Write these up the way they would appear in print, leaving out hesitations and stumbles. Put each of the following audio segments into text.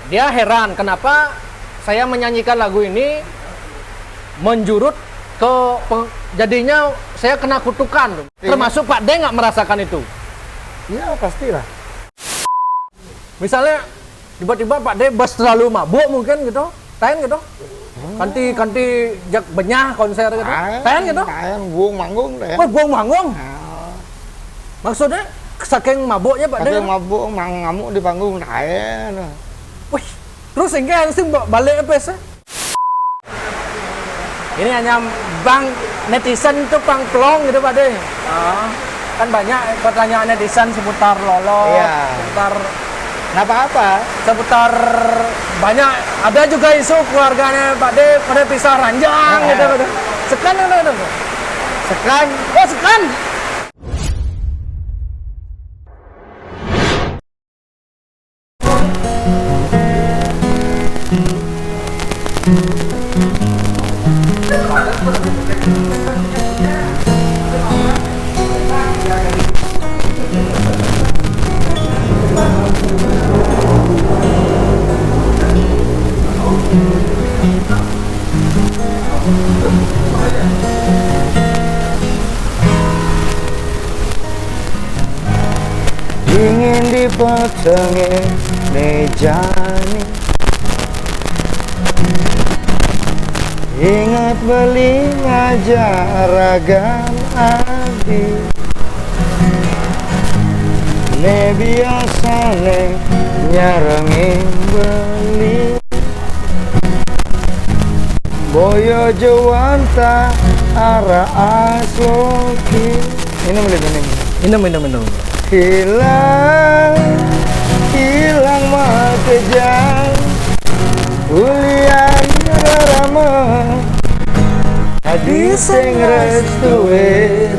Dia heran kenapa saya menyanyikan lagu ini menjurut ke jadinya saya kena kutukan. Termasuk Pak D nggak merasakan itu? Iya pastilah. Misalnya tiba-tiba Pak D bas terlalu mabuk mungkin gitu, tahan gitu. Kanti jak benyah konser gitu. Tahan gitu. Tahan buang manggung deh. Wah, buang manggung. Maksudnya saking mabuknya Pak D. Saking mabuk ngamuk di panggung tahan. Wih, terus sehingga langsung balik apa sih? Ini hanya bang netizen itu pangklong gitu Pak De. Kan banyak pertanyaan netizen seputar Lolo, Iya. seputar Nggak apa-apa. seputar banyak. Ada juga isu keluarganya Pak De pada pisah ranjang gitu. Sekan gitu. Sekan. Oh sekan. Ingin dipetengi meja ini. Ingat beli ngajar ragam adi. Ne biasane nyarengi beli. Boyo jawanta ara asloki. Ini Minum. Hilang mah kejang Ulian rama Hadi sing restuin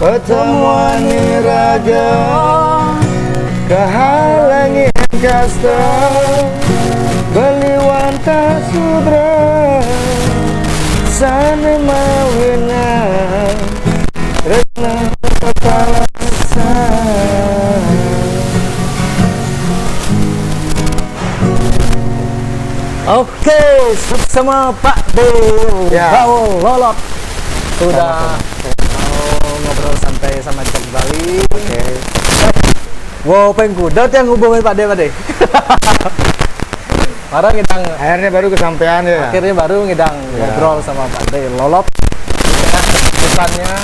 Pertemuan raga Kehalangin kasta Beliwanta sudra Sana mawina Resna kepala Oke, sama Pak D. Ya. Lolot sudah mau ngobrol santai sama Cok Bali. Oke. Wow, pengkudat yang hubungin Pak D. Sekarang ngidang Akhirnya baru kesampaian ya. akhirnya baru ngidang ngobrol sama Pak D. Lolot. Pesannya.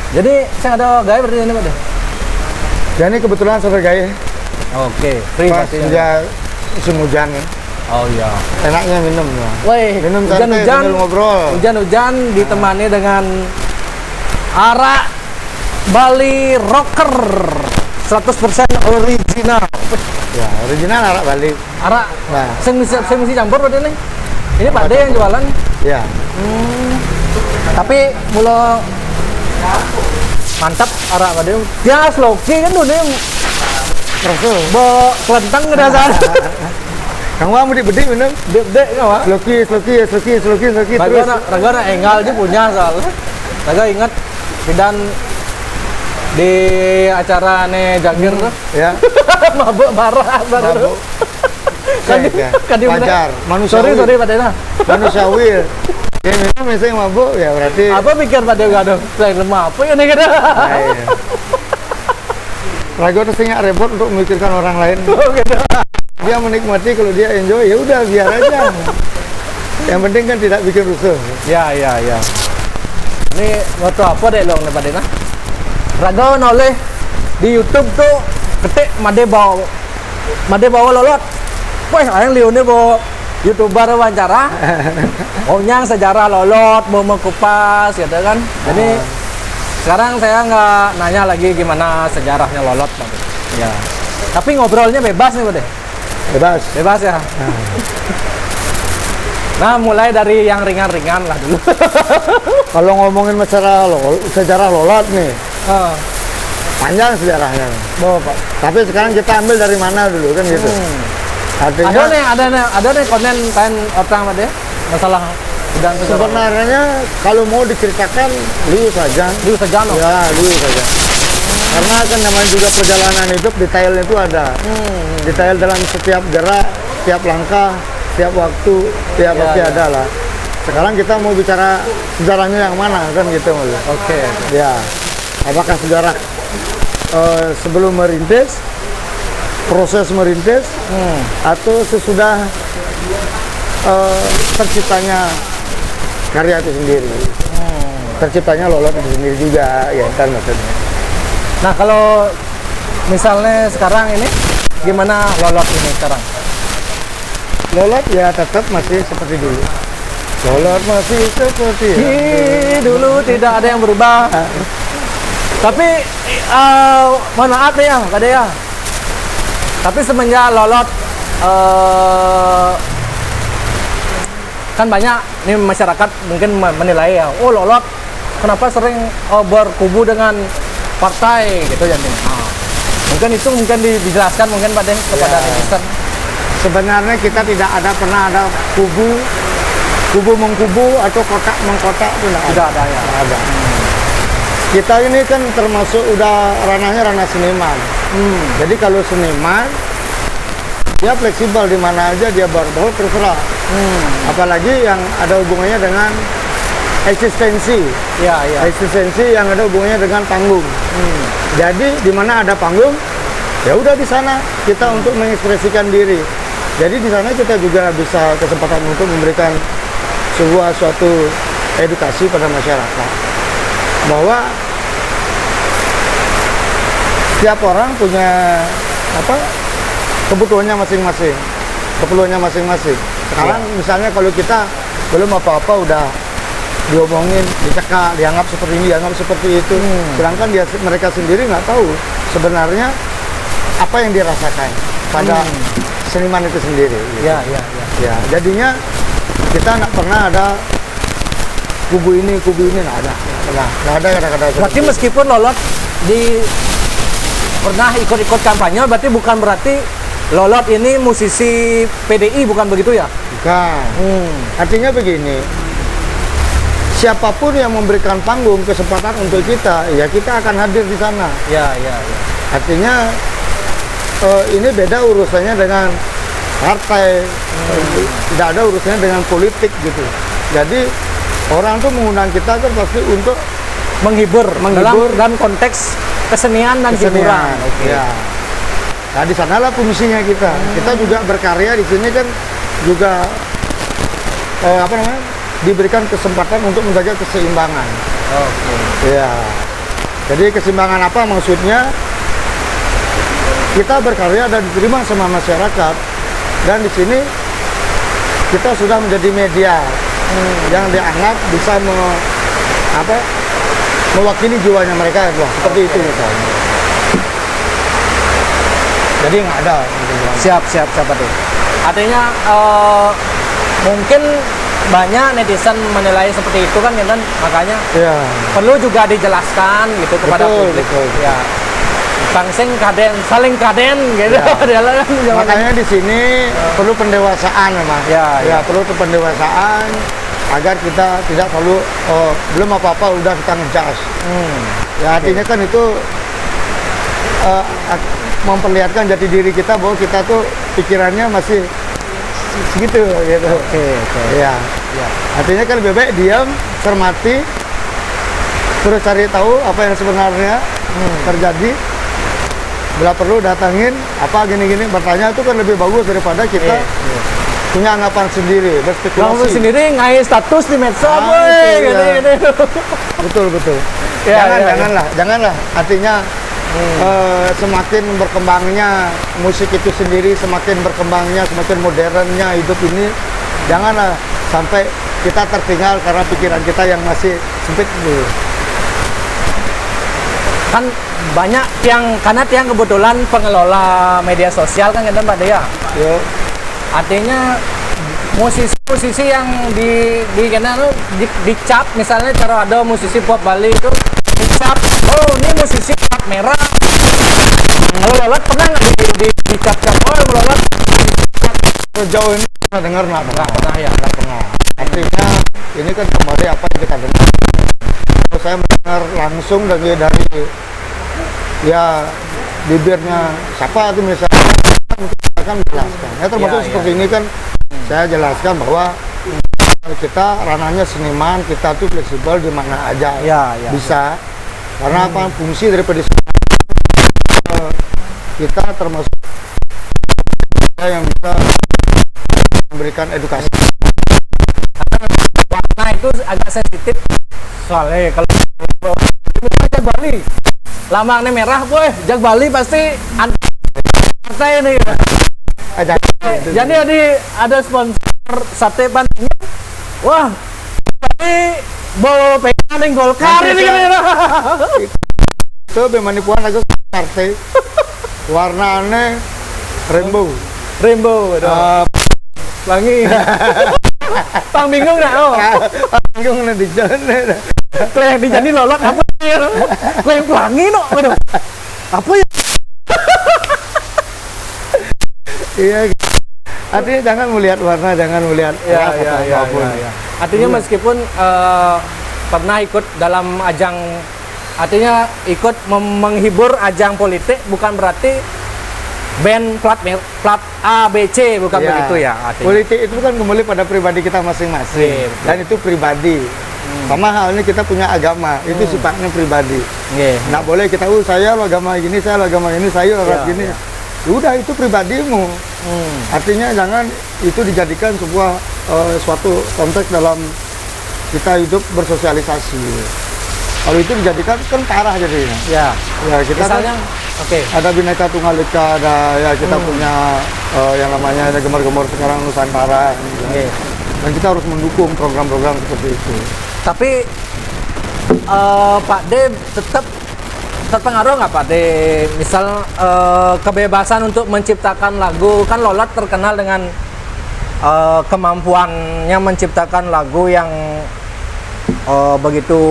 Jadi saya ada gaya berarti ini Pak D. Ya ini kebetulan sore gaya. Oke, free Pas berarti. sejak musim hujan ya. Oh iya. Enaknya minum ya. Woi, Minum hujan-hujan sambil ngobrol. Hujan-hujan ditemani dengan arak Bali Rocker 100% original. Ya, original arak Bali. Arak Nah, saya mesti campur berarti nih. Ini Pak D yang jualan. ya. Tapi mula mantap arak Pak D. Dia sloki kan dulu nih. Rasul. Bawa kelentang ngerasain. Kang Wah mau dibedi minum. Dek nggak Pak? Sloki terus. Raga engal dia punya soalnya. Raga ingat dan di acara Jagir tuh. Ya. Mabuk marah baru. Kan di Wajar. Manusiawi. Sorry Pak Dena. Manusiawi. Dia minum misalnya mabuk ya berarti. Apa pikir Pak Dena ada selain lemah apa ya nih kita? Nah, iya. Rago tuh nggak repot untuk memikirkan orang lain. Oh gitu. Dia menikmati, kalau dia enjoy ya udah biar aja. Yang penting kan tidak bikin rusuh. Ya. Ini waktu apa deh lo nih Pak Dena? Raga noleh di YouTube tuh ketik Made bawa lolot. Wah, yang liune bawa YouTuber wawancara. Nyang sejarah lolot, mau kupas gitu kan. Jadi sekarang saya nggak nanya lagi gimana sejarahnya lolot, Pak. Ya. Tapi ngobrolnya bebas nih, Pak. Bebas ya. Nah, mulai dari yang ringan-ringan lah dulu. Kalau ngomongin masalah sejarah lolot nih, panjang sejarahnya. Pak. Tapi sekarang kita ambil dari mana dulu kan gitu. Artinya Ada nih konten lain orang Pak ya? Masalah udang sebenarnya kalau mau diceritakan dulu saja. Dulu saja no. Ya, dulu saja. Karena kan namanya juga perjalanan hidup, detailnya itu ada. Detail dalam setiap gerak, setiap langkah, setiap waktu, setiap Iya, pasti iya. ada lah. Sekarang kita mau bicara sejarahnya yang mana kan gitu Mas. Oke. Ya, apakah sejarah sebelum merintis, proses merintis, atau sesudah terciptanya karya itu sendiri, terciptanya Lolot itu sendiri juga, ya kan maksudnya. Nah, kalau misalnya sekarang ini gimana Lolot ini sekarang? Lolot ya tetap masih seperti dulu. Lolot masih seperti Dulu tidak ada yang berubah. Tapi mohon maaf nih ya, Kak Dea. Tapi semenjak Lolot kan banyak nih masyarakat mungkin menilai ya, oh Lolot kenapa sering berkubu dengan partai gitu ya nih. Mungkin itu dijelaskan mungkin Pak Den kepada Ya. netizen. Sebenarnya kita tidak pernah ada kubu mengkubu atau kotak mengkotak itu Tidak ada ya. Nggak ada. Kita ini kan termasuk udah ranah seniman. Jadi kalau seniman dia fleksibel di mana aja dia berbaur terserah. Apalagi yang ada hubungannya dengan eksistensi. Iya, iya. Eksistensi yang ada hubungannya dengan panggung. Jadi di mana ada panggung, ya udah di sana kita untuk mengekspresikan diri. Jadi di sana kita juga bisa kesempatan untuk memberikan suatu edukasi pada masyarakat bahwa setiap orang punya kebutuhannya masing-masing, keperluannya masing-masing. Sekarang misalnya kalau kita belum apa-apa udah diomongin, dicekak, dianggap seperti ini, dianggap seperti itu. Sedangkan mereka sendiri nggak tahu sebenarnya apa yang dirasakan pada seniman itu sendiri. Gitu. Iya, iya, iya. Ya, jadinya kita nggak pernah ada kubu ini nggak ada kata-kata. Berarti meskipun Lolot pernah ikut-ikut kampanye, berarti bukan berarti Lolot ini musisi PDI, bukan begitu ya? Bukan. Artinya begini, siapapun yang memberikan panggung kesempatan untuk kita, ya kita akan hadir di sana. Iya, iya, iya. Artinya ini beda urusannya dengan partai, tidak ada urusannya dengan politik gitu. Jadi orang tuh mengundang kita kan pasti untuk Menghibur. Dalam konteks kesenian dan hiburan. Oke. Ya. Nah di sanalah fungsinya kita. Kita juga berkarya di sini kan juga diberikan kesempatan untuk menjaga keseimbangan. Oke. Ya. Jadi keseimbangan apa maksudnya? Kita berkarya dan diterima sama masyarakat, dan di sini kita sudah menjadi media yang dianggap bisa mewakili jiwanya mereka, seperti itu misalnya. Jadi nggak ada. Siap Pak Den. Artinya mungkin banyak netizen menilai seperti itu kan, dan makanya Ya. perlu juga dijelaskan gitu kepada Betul, publik. betul. Ya. Saling kaden gitu. Ya. Adalah kan Makanya di sini perlu pendewasaan memang. Ya, ya. Perlu pendewasaan agar kita tidak selalu belum apa-apa udah kita ngejudge. Ya artinya kan itu memperlihatkan jati diri kita bahwa kita tuh pikirannya masih segitu gitu. Oke. Ya. Ya. Artinya kan lebih baik diam, cermati, terus cari tahu apa yang sebenarnya terjadi. Bila perlu datangin apa gini-gini, bertanya itu kan lebih bagus daripada kita punya anggapan sendiri, Kamu berspekulasi. sendiri ngai status di medsos, boy, itu ya. gini. Betul. Ya, Janganlah. Artinya semakin berkembangnya musik itu sendiri, semakin berkembangnya, semakin modernnya hidup ini, janganlah sampai kita tertinggal karena pikiran kita yang masih sempit dulu. Kan banyak karena tiang kebetulan pengelola media sosial kan Pak Dea. Yuk. Artinya musisi-musisi yang dicap, misalnya cara ada musisi pop Bali itu dicap, oh ini musisi plat merah. Kalau Lolot pernah nggak dicap-cap, oh Lolot Sejauh ini pernah dengar nggak pernah ya? Nggak pernah. Artinya ini kan kembali apa yang kita dengar. Kalau saya mendengar langsung dari ya bibirnya siapa itu misalnya akan menjelaskan. Ya termasuk Ya, seperti ini kan saya jelaskan bahwa kita ranahnya seniman, kita tuh fleksibel di mana aja Ya, ya. bisa. Karena apa fungsi daripada kita termasuk yang bisa memberikan edukasi. Warna itu agak sensitif soalnya kalau misalnya Jag Bali lambangnya merah, boy, Jag Bali pasti partai ini. Jadi ada sponsor sate pantinya, wah, tapi bawa pengen Golkar ini kan. Itu bemanipuan aja partai warnanya rainbow. Wangi. Pang bingung nggak? Oh, Bingung nih di jalan. kleng di jadi lolot apa ya? Kleng pelangi no, waduh. Apa ya? Iya. Artinya jangan melihat warna, jangan melihat ras atau apapun. Artinya meskipun pernah ikut dalam ajang, artinya ikut menghibur ajang politik, bukan berarti band plat A, B, C, bukan Ya, begitu ya artinya. politik itu kan kembali pada pribadi kita masing-masing. Iya, betul. Dan itu pribadi. Sama halnya kita punya agama, itu sifatnya pribadi. Iya. Nggak boleh kita, saya lo agama ini, saya lo agama ini, saya orang Iya, gini. iya. Udah itu pribadimu. Artinya jangan itu dijadikan sebuah suatu konteks dalam kita hidup bersosialisasi. Kalau itu dijadikan kan parah jadinya. Ya. Ya kita Misalnya, kan oke. ada Bhinneka Tunggal Ika, ada ya kita punya yang namanya ada gemar-gemar sekarang Nusantara. Oke. Dan kita harus mendukung program-program seperti itu. Tapi Pak D tetap terpengaruh nggak Pak D? Misal kebebasan untuk menciptakan lagu, kan Lolot terkenal dengan kemampuannya menciptakan lagu yang begitu,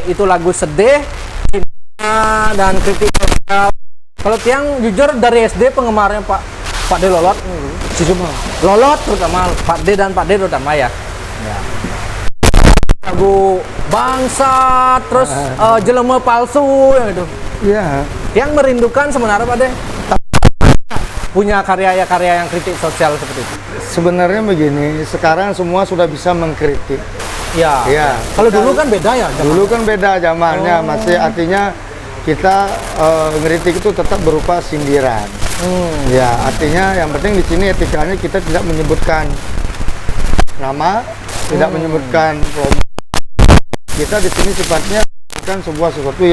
itu lagu sedih, cinta, dan kritik sosial. Kalau Tiang jujur dari SD penggemarnya Pak D Lolot, Lolot terutama Pak D dan Pak D terutama ya. Lagu bangsa, terus jelema palsu yang itu. Iya. Yang merindukan sebenarnya Pak D punya karya-karya yang kritik sosial seperti itu. Sebenarnya begini, sekarang semua sudah bisa mengkritik. Ya. Iya. Kalau dulu kan beda ya. Dulu kan beda zamannya, masih artinya kita ngeritik itu tetap berupa sindiran. Ya, artinya yang penting di sini etikanya kita tidak menyebutkan nama, tidak menyebutkan kelompok. Kita di sini sifatnya bukan sebuah sesuatu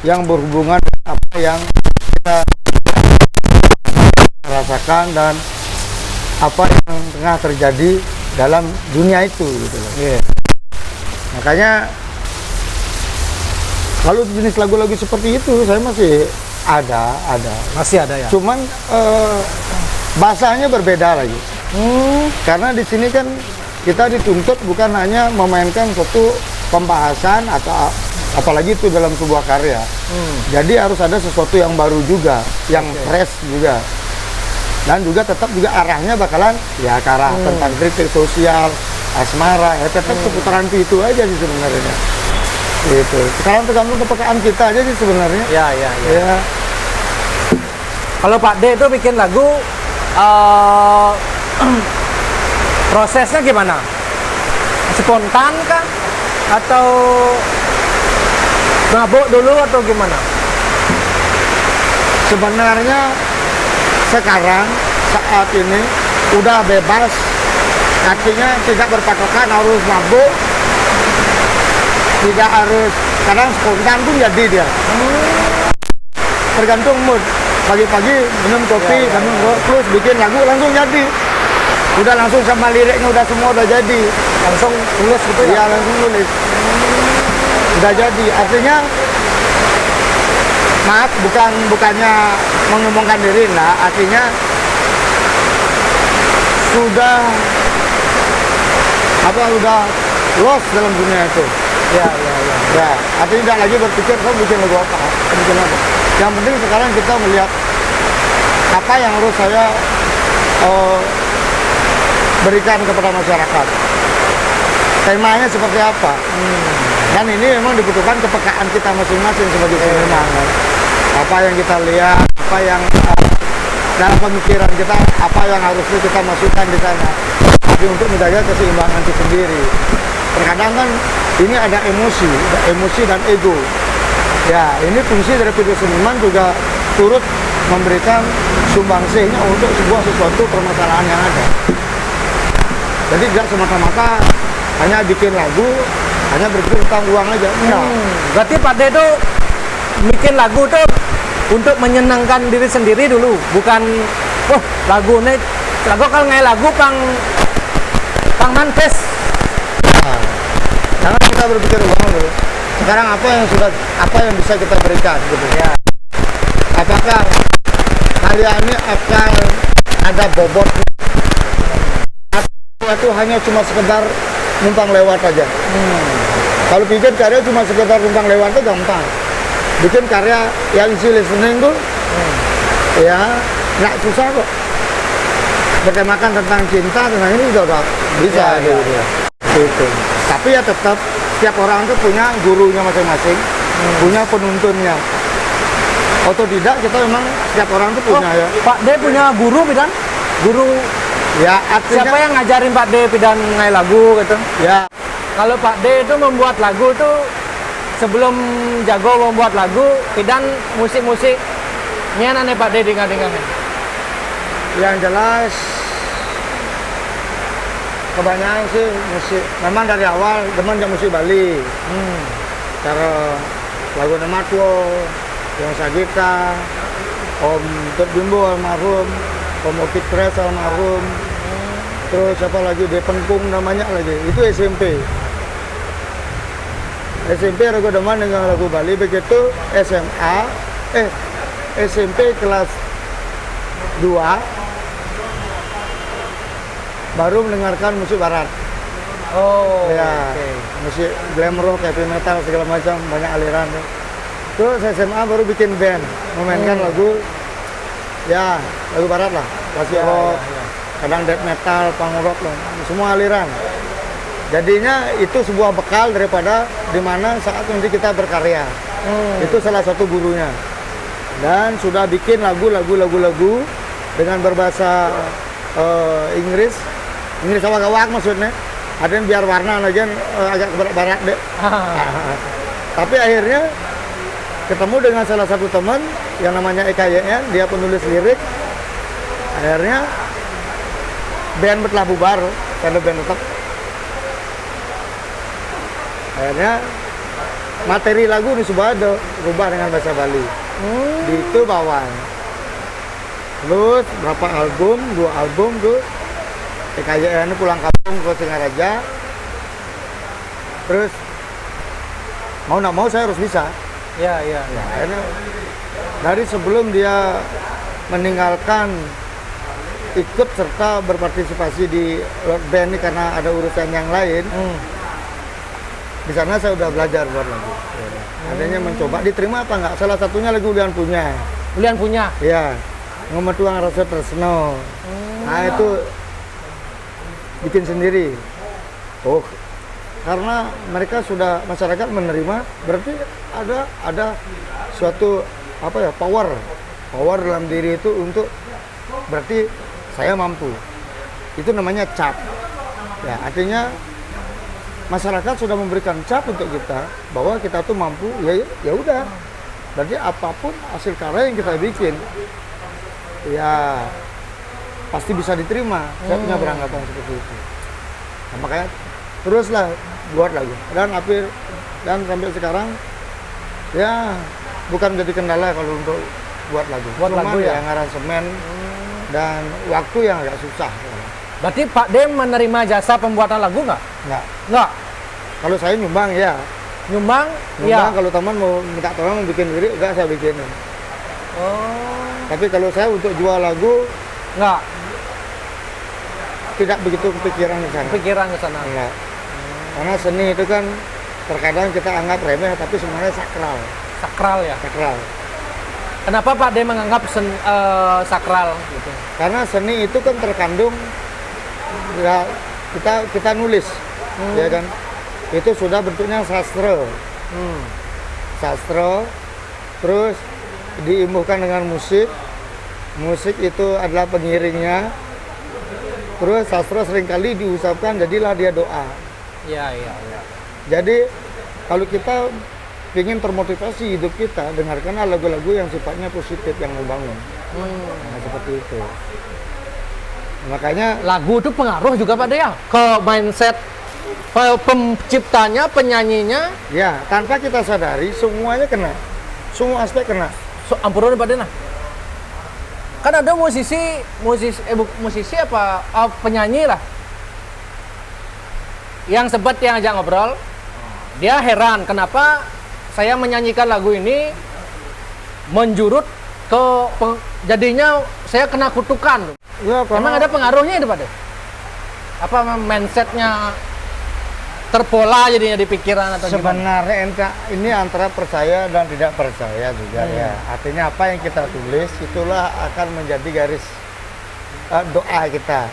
yang berhubungan dengan apa yang kita rasakan dan apa yang tengah terjadi dalam dunia itu gitu loh. Yeah. Makanya kalau jenis lagu-lagu seperti itu saya masih ada. Masih ada ya. Cuman bahasanya berbeda lagi. Karena di sini kan kita dituntut bukan hanya memainkan suatu pembahasan atau apalagi itu dalam sebuah karya. Jadi harus ada sesuatu yang baru juga, yang fresh juga. Dan juga tetap juga arahnya bakalan ya ke arah tentang kritik sosial, asmara, ya tetap seputaran itu aja sih sebenarnya. Gitu. Sekarang tergantung kepekaan kita aja sih sebenarnya. Ya. Ya. Kalau Pak D itu bikin lagu, prosesnya gimana? Spontan kah? Atau ngabuk dulu atau gimana? Sebenarnya sekarang saat ini udah bebas, artinya tidak berpatokan harus mabuk, tidak harus, kadang spontan pun jadi dia. Tergantung mood. Pagi-pagi minum kopi, terus bikin lagu langsung jadi. Udah langsung sama liriknya udah semua udah jadi. Langsung tulis gitu ya? Iya langsung nulis. Udah jadi. Artinya maaf bukannya menyombongkan diri, nah artinya sudah lost dalam dunia itu. Ya. Ya, artinya tidak lagi berpikir saya bikin lagu apa, bikin apa. Yang penting sekarang kita melihat apa yang harus saya berikan kepada masyarakat. Temanya seperti apa? Dan ini memang dibutuhkan kepekaan kita masing-masing sebagai seniman. Kan? Apa yang kita lihat, apa yang dalam pemikiran kita, apa yang harusnya kita masukkan di sana. Tapi untuk menjaga keseimbangan itu sendiri. Terkadang kan ini ada emosi dan ego. Ya, ini fungsi dari video seniman juga turut memberikan sumbangsihnya untuk sesuatu permasalahan yang ada. Jadi tidak semata-mata hanya bikin lagu, hanya berpikir tentang uang aja. Enggak. Berarti Pak De itu bikin lagu tuh untuk menyenangkan diri sendiri dulu, bukan lagu kalau ngai lagu pang manfes. Nah, jangan kita berpikir uang dulu. Sekarang apa yang bisa kita berikan gitu ya. Apakah karya ini akan ada bobot atau hanya cuma sekedar numpang lewat aja. Kalau bikin karya cuma sekedar numpang lewat itu gampang. Bikin karya yang isi listening tuh ya nggak susah kok. Bertemakan tentang cinta, tentang ini juga bisa gitu. Tapi ya tetap setiap orang tuh punya gurunya masing-masing, punya penuntunnya. Otodidak kita memang setiap orang tuh punya ya. Pak De punya guru bidan? Guru ya artinya, siapa yang ngajarin Pak De bidan ngai lagu gitu? Ya. Kalau Pak De itu membuat lagu tuh sebelum jago membuat lagu, bidan musik-musiknya nane Pak De dengar-dengar. Yang jelas kebanyakan sih musik. Memang dari awal teman musik Bali. Cara lagu Nematwo, yang Sagita, Om Tut Bimbo almarhum, Om Opik Pres almarhum, terus siapa lagi Depengkung namanya lagi, itu SMP. SMP aku demen dengan lagu Bali, begitu SMP kelas 2 baru mendengarkan musik barat. Oh ya, musik glam rock, heavy metal segala macam, banyak aliran. Terus SMA baru bikin band, memainkan lagu barat lah, klasik rock, kadang death metal, punk rock lah, semua aliran. Jadinya itu sebuah bekal daripada dimana saat nanti kita berkarya. Itu salah satu gurunya. Dan sudah bikin lagu dengan berbahasa Inggris awak-awak maksudnya. Ada yang biar warna aja agak barat deh. Tapi akhirnya ketemu dengan salah satu teman yang namanya Eka YN, dia penulis lirik. Akhirnya band telah bubar, karena band tetap. Akhirnya materi lagu ini sudah ada rubah dengan bahasa Bali. Di itu bawaan. Terus berapa album, 2 album tuh. Eka YN pulang kampung ke Singaraja. Terus mau nggak mau saya harus bisa. Iya. Karena dari sebelum dia meninggalkan ikut serta berpartisipasi di band ini karena ada urusan yang lain, di sana saya udah belajar buat lagu. Adanya mencoba diterima apa enggak? Salah satunya lagu Ulian Punya. Ulian Punya? Iya. Ngometuang rasa tresno. Nah itu bikin sendiri. Oh, karena mereka sudah masyarakat menerima, berarti ada suatu power dalam diri itu untuk berarti saya mampu. Itu namanya cap. Ya, artinya masyarakat sudah memberikan cap untuk kita bahwa kita tuh mampu. Ya udah. Berarti apapun hasil karya yang kita bikin ya pasti bisa diterima. Saya punya beranggapan seperti itu. Nah, makanya teruslah buat lagu dan sampai sekarang ya bukan jadi kendala kalau untuk buat lagu. Lagu ya, aransemen dan waktu yang agak susah. Berarti Pak De menerima jasa pembuatan lagu nggak? Nggak. Kalau saya nyumbang ya. Nyumbang ya. Kalau teman mau minta tolong bikin lirik, enggak saya bikinin. Oh. Tapi kalau saya untuk jual lagu nggak. Tidak begitu kepikiran ke sana. Enggak. Karena seni itu kan terkadang kita anggap remeh, tapi sebenarnya sakral. Sakral ya? Sakral. Kenapa Pak De menganggap sakral gitu? Karena seni itu kan terkandung ya kita nulis, ya kan? itu sudah bentuknya sastra. Sastra, terus diimbuhkan dengan musik. Musik itu adalah pengiringnya. Terus sastra seringkali diucapkan, jadilah dia doa. Iya. Jadi kalau kita ingin termotivasi hidup kita, dengarkanlah lagu-lagu yang sifatnya positif, yang membangun. Nah, seperti itu. Makanya Lagu itu pengaruh juga Pak De ya ke mindset penciptanya, penyanyinya. ya, tanpa kita sadari semuanya kena. Semua aspek kena. Ampun Pak De nah. Kan ada musisi apa penyanyi lah yang sempat yang ajak ngobrol, dia heran kenapa saya menyanyikan lagu ini menjurut ke jadinya saya kena kutukan. Ya, Emang ada pengaruhnya itu Pak De? Apa mindsetnya terpola jadinya di pikiran atau gimana? sebenarnya ini antara percaya dan tidak percaya juga ya. Artinya apa yang kita tulis itulah akan menjadi garis doa kita.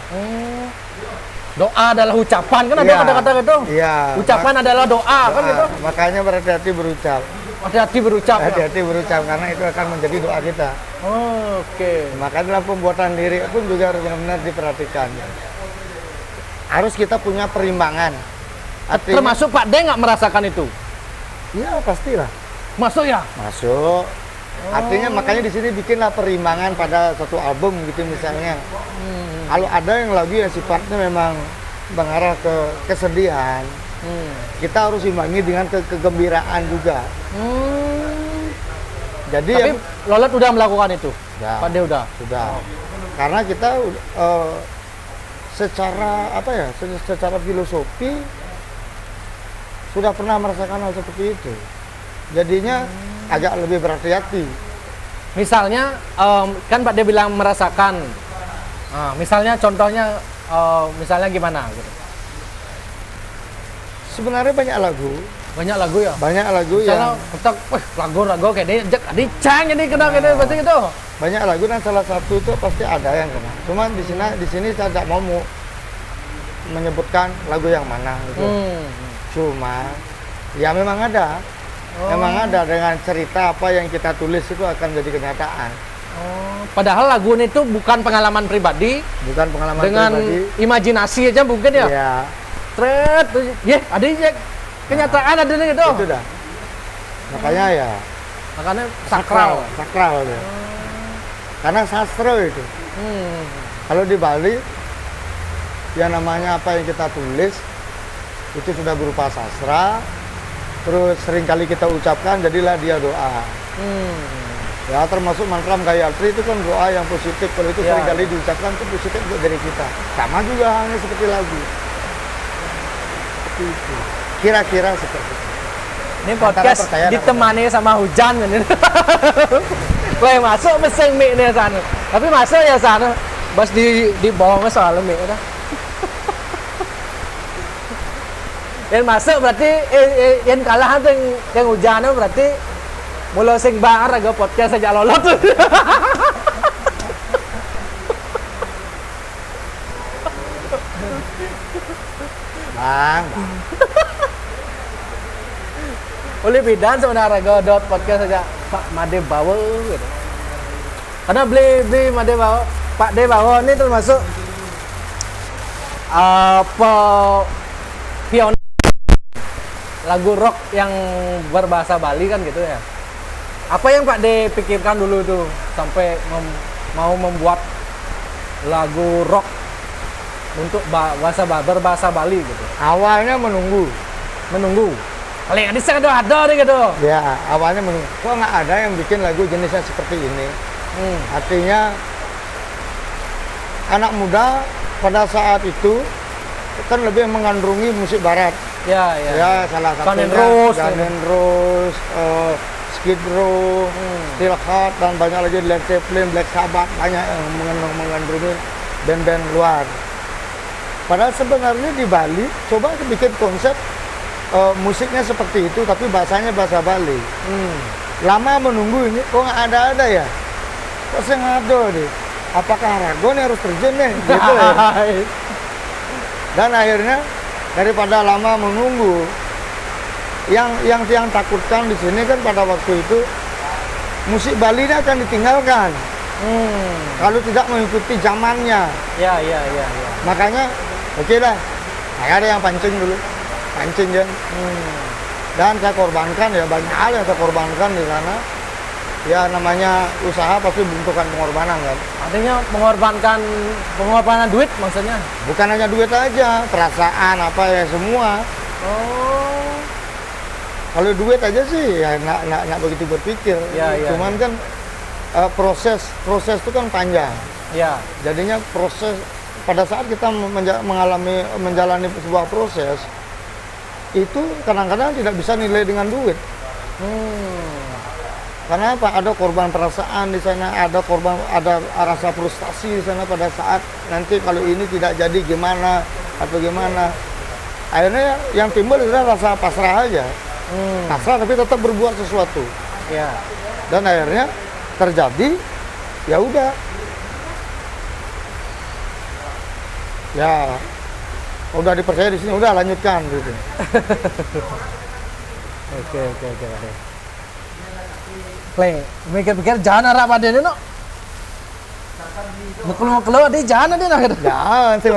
Doa adalah ucapan kan ada Iya, kata-kata gitu. iya. Ucapan adalah doa kan gitu. Makanya berhati-hati berucap. Hati-hati berucap. Ya? Hati-hati berucap karena itu akan menjadi doa kita. Oke. Maka dalam pembuatan lirik pun juga harus benar-benar diperhatikan. Harus kita punya perimbangan. Artinya, Termasuk Pak De nggak merasakan itu? iya pastilah. Masuk ya? Masuk. Artinya makanya di sini bikinlah perimbangan pada satu album gitu misalnya. Kalau ada yang lagu yang sifatnya memang mengarah ke kesedihan, kita harus imbangi dengan kegembiraan juga. Jadi Tapi Lolet udah melakukan itu? Ya, Pak De udah? sudah. Karena kita secara apa ya? Secara filosofi sudah pernah merasakan hal seperti itu. Jadinya agak lebih berhati-hati. Misalnya, kan Pak De bilang merasakan. Nah, misalnya contohnya, misalnya gimana gitu? Sebenarnya banyak lagu Ya? Banyak lagu Misalnya, yang ketok, lagu kayak dia, dicang jadi kena gitu, pasti gitu. banyak lagu dan salah satu itu pasti ada yang kena. Cuman di sini saya tidak mau menyebutkan lagu yang mana gitu. Cuma ya memang ada. Memang ada dengan cerita apa yang kita tulis itu akan jadi kenyataan. Padahal lagu ini tuh bukan pengalaman pribadi, Bukan pengalaman dengan pribadi. imajinasi aja mungkin ya. Ya, Tret, ada ya, kenyataan ada nih gitu. itu dah. Makanya ya Makanya sakral. sakral ya. Karena sastra itu. Kalau di Bali yang namanya apa yang kita tulis itu sudah berupa sastra, terus seringkali kita ucapkan jadilah dia doa. Ya termasuk mantra Gayatri itu kan doa yang positif. Kalau itu Ya. seringkali diucapkan itu positif untuk diri kita. Sama juga halnya seperti lagu. Seperti itu. Kira-kira seperti itu. Ini podcast percaya dan ditemani sama hujan ini. Gue masuk mesin mie nih sana. Tapi masuk ya sana. Bas di bawahnya soal mie udah. Yang masuk berarti yang kalah tuh yang hujan itu berarti mulai sing bar agak podcast aja lolot. Bang. Oleh bidan sebenarnya godot podcast aja Pak Made bawa gitu. Karena beli Made bawa Pak De bawa ini termasuk apa pionir lagu rock yang berbahasa Bali kan gitu ya. Apa yang Pak De pikirkan dulu tuh sampai mau membuat lagu rock untuk berbahasa Bali gitu. Awalnya menunggu. Paling ada saya ada nih gitu. Ya, awalnya menunggu. Kok nggak ada yang bikin lagu jenisnya seperti ini? Artinya anak muda pada saat itu kan lebih mengandungi musik barat. Ya. Ya, salah Guns N' satunya Roses, Guns N' Roses, Skid Row, Steel Heart, dan banyak lagi Led Zeppelin, Black Sabbath, banyak yang mengandungi band-band luar. Padahal sebenarnya di Bali coba bikin konsep musiknya seperti itu, tapi bahasanya bahasa Bali. Lama menunggu ini, kok nggak ada ya? Kok saya ngado deh? Apakah Rago nih harus terjun nih? Gitu ya. Dan akhirnya daripada lama menunggu, yang takutkan di sini kan pada waktu itu musik Bali ini akan ditinggalkan kalau tidak mengikuti zamannya. Ya. Makanya oke lah, saya ada yang pancing dulu, pancing kan. Dan saya korbankan ya, banyak hal yang saya korbankan di sana. Ya namanya usaha pasti membutuhkan pengorbanan kan. Artinya pengorbanan duit maksudnya? Bukan hanya duit aja, perasaan apa ya semua. Oh. Kalau duit aja sih ya nggak begitu berpikir. Ya. Cuman kan proses itu kan panjang. Ya. Jadinya proses pada saat kita menjalani sebuah proses itu kadang-kadang tidak bisa nilai dengan duit. Karena apa? Ada korban perasaan di sana, ada rasa frustasi di sana pada saat nanti kalau ini tidak jadi gimana atau gimana. Akhirnya yang timbul adalah rasa pasrah aja. Pasrah tapi tetap berbuat sesuatu. Ya. Dan akhirnya terjadi, ya udah. Ya, udah dipercaya di sini, udah lanjutkan gitu. Oke. Play, mikir-mikir jangan arah pada ini no. Mau keluar di jangan ada nak. Jangan, saya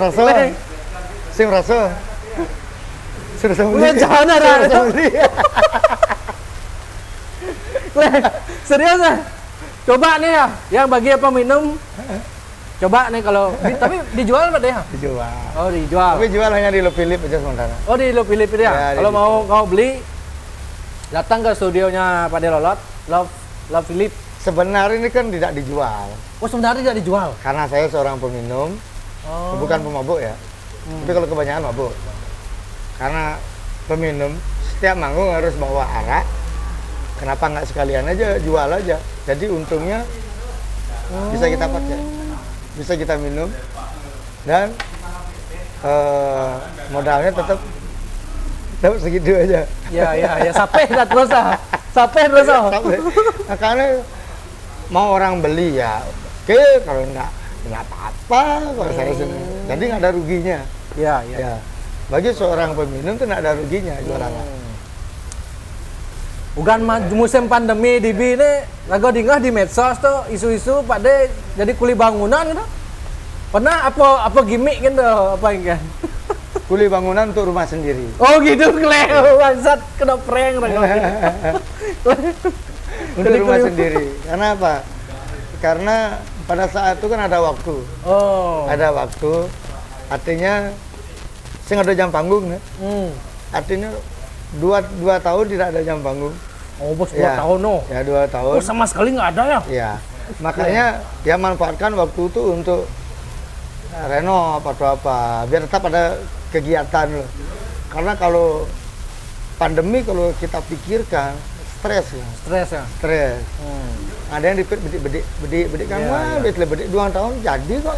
merasa. Jangan arah. Serius ah? Coba nih ya, yang bagi apa minum. Coba nih kalau tapi dijual nggak deh? Dijual. Oh dijual. Tapi jual hanya di Philip aja sementara. Oh di Philip ya. Ya, kalau mau beli datang ke studionya Pak Delolot, Love Philip. Sebenarnya ini kan tidak dijual. Oh sebenarnya tidak dijual. Karena saya seorang peminum, bukan pemabuk ya. Tapi kalau kebanyakan mabuk. Karena peminum setiap manggung harus bawa arak. Kenapa nggak sekalian aja jual aja? Jadi untungnya bisa kita pakai, bisa kita minum, dan modalnya tetap segitu aja. Ya sampai terus ah. Karena mau orang beli ya, oke, kalau nggak apa-apa, kalau saya sini. Jadi nggak ada ruginya. Ya. Bagi seorang peminum itu nggak ada ruginya jualannya. Bukan musim pandemi di ini, lagu dingah di medsos tuh isu-isu pada jadi kuli bangunan gitu. Pernah apa gimmick gitu apa enggak? Kuli bangunan untuk rumah sendiri. Oh gitu, bangsat kena prank Untuk rumah sendiri. Karena apa? Karena pada saat itu kan ada waktu. Oh. Ada waktu. Artinya saya nggak ada jam panggung ya. Artinya 2 tahun tidak ada jam panggung. Oh bos 2 tahun no. Ya 2 tahun. Oh sama sekali nggak ada ya? Ya. Makanya ya manfaatkan waktu itu untuk renov atau apa. Biar tetap ada kegiatan loh. Karena kalau pandemi kalau kita pikirkan stres ya. Stres. Ada yang bedik kan, wah bedik 2 tahun jadi kok.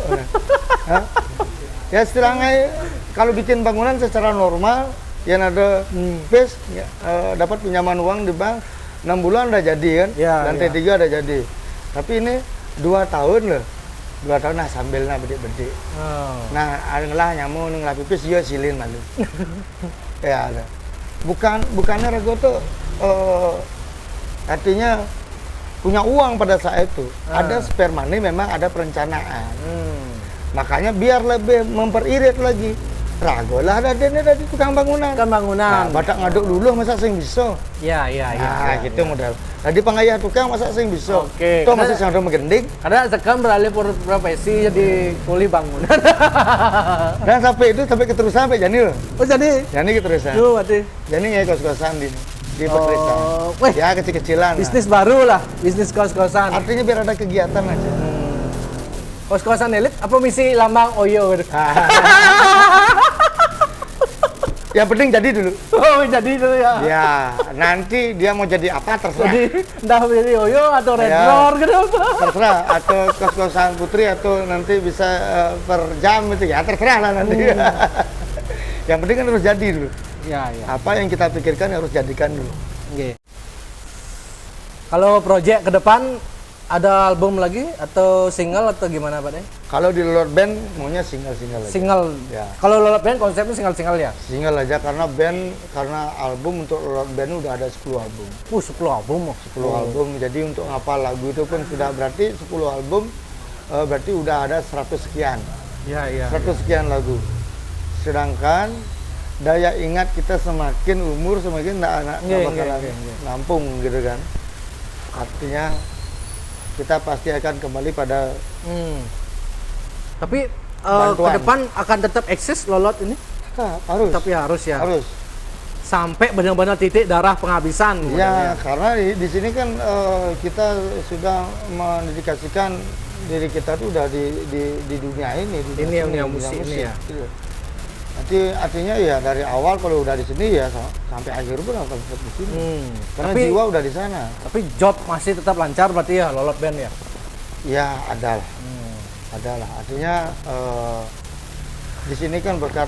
Ya istilahnya kalau bikin bangunan secara normal, yang ada base dapat pinjaman uang di bank 6 bulan udah jadi kan, lantai 3 udah jadi. Tapi ini 2 tahun loh. 2 tahun nah sambil nah bedik-bedik. Nah, adalah nyamu ning lapis yo silin malu. Ya ada. Bukannya Rego tuh artinya punya uang pada saat itu. Ada spare money, memang ada perencanaan. Makanya biar lebih memperirit lagi. Rago lah ada dari tukang bangunan. Nah, badak ngaduk dulu masa sing bisa. Ya. Gitu modal. Tadi pangayah tukang masa sing bisa. Oke. Itu masih sangat menggending. Karena sekarang beralih profesi jadi kuli bangunan. Dan sampai keterusan sampai Jani loh. Oh jadi? Jani keterusan. Tuh berarti. Jani nggak kos-kosan di Petrisa. Ya kecil-kecilan. Bisnis baru lah, bisnis kos-kosan. Artinya biar ada kegiatan aja. Kos-kosan elit apa misi lambang Oyo gitu. Yang penting jadi dulu. Oh, jadi dulu ya. Ya, nanti dia mau jadi apa terserah. Jadi entah jadi Oyo atau Red Roar gitu apa. Terserah, atau kos-kosan putri atau nanti bisa per jam itu ya terserah lah nanti. Yang penting kan harus jadi dulu. Ya. Apa yang kita pikirkan harus jadikan dulu. Oke. Kalau proyek ke depan ada album lagi atau single atau gimana Pak De? Kalau di Lolot Band maunya single-single aja. Single. Ya. Kalau Lolot Band konsepnya single-single ya? Single aja karena album untuk Lolot Band udah ada 10 album. 10 album. 10 album. Jadi untuk ngapal lagu itu pun sudah berarti 10 album berarti udah ada 100 sekian. Ya, ya. 100 sekian lagu. Sedangkan daya ingat kita semakin umur semakin nggak bakalan nampung gitu kan. Artinya kita pasti akan kembali pada Tapi ke bantuan. depan akan tetap eksis Lolot ini? harus. Tapi harus ya. Harus. Sampai benar-benar titik darah penghabisan. Ya, karena di sini kan kita sudah mendedikasikan diri kita tuh udah di dunia ini. Di Ini dunia dunia musik ini ya. Gitu. Nanti artinya ya dari awal kalau udah di sini ya sampai akhir pun akan tetap di sini. Karena Tapi- jiwa udah di sana. Tapi job masih tetap lancar berarti ya Lolot Band ya? Ya ada lah. Ada lah. Artinya di sini kan berkat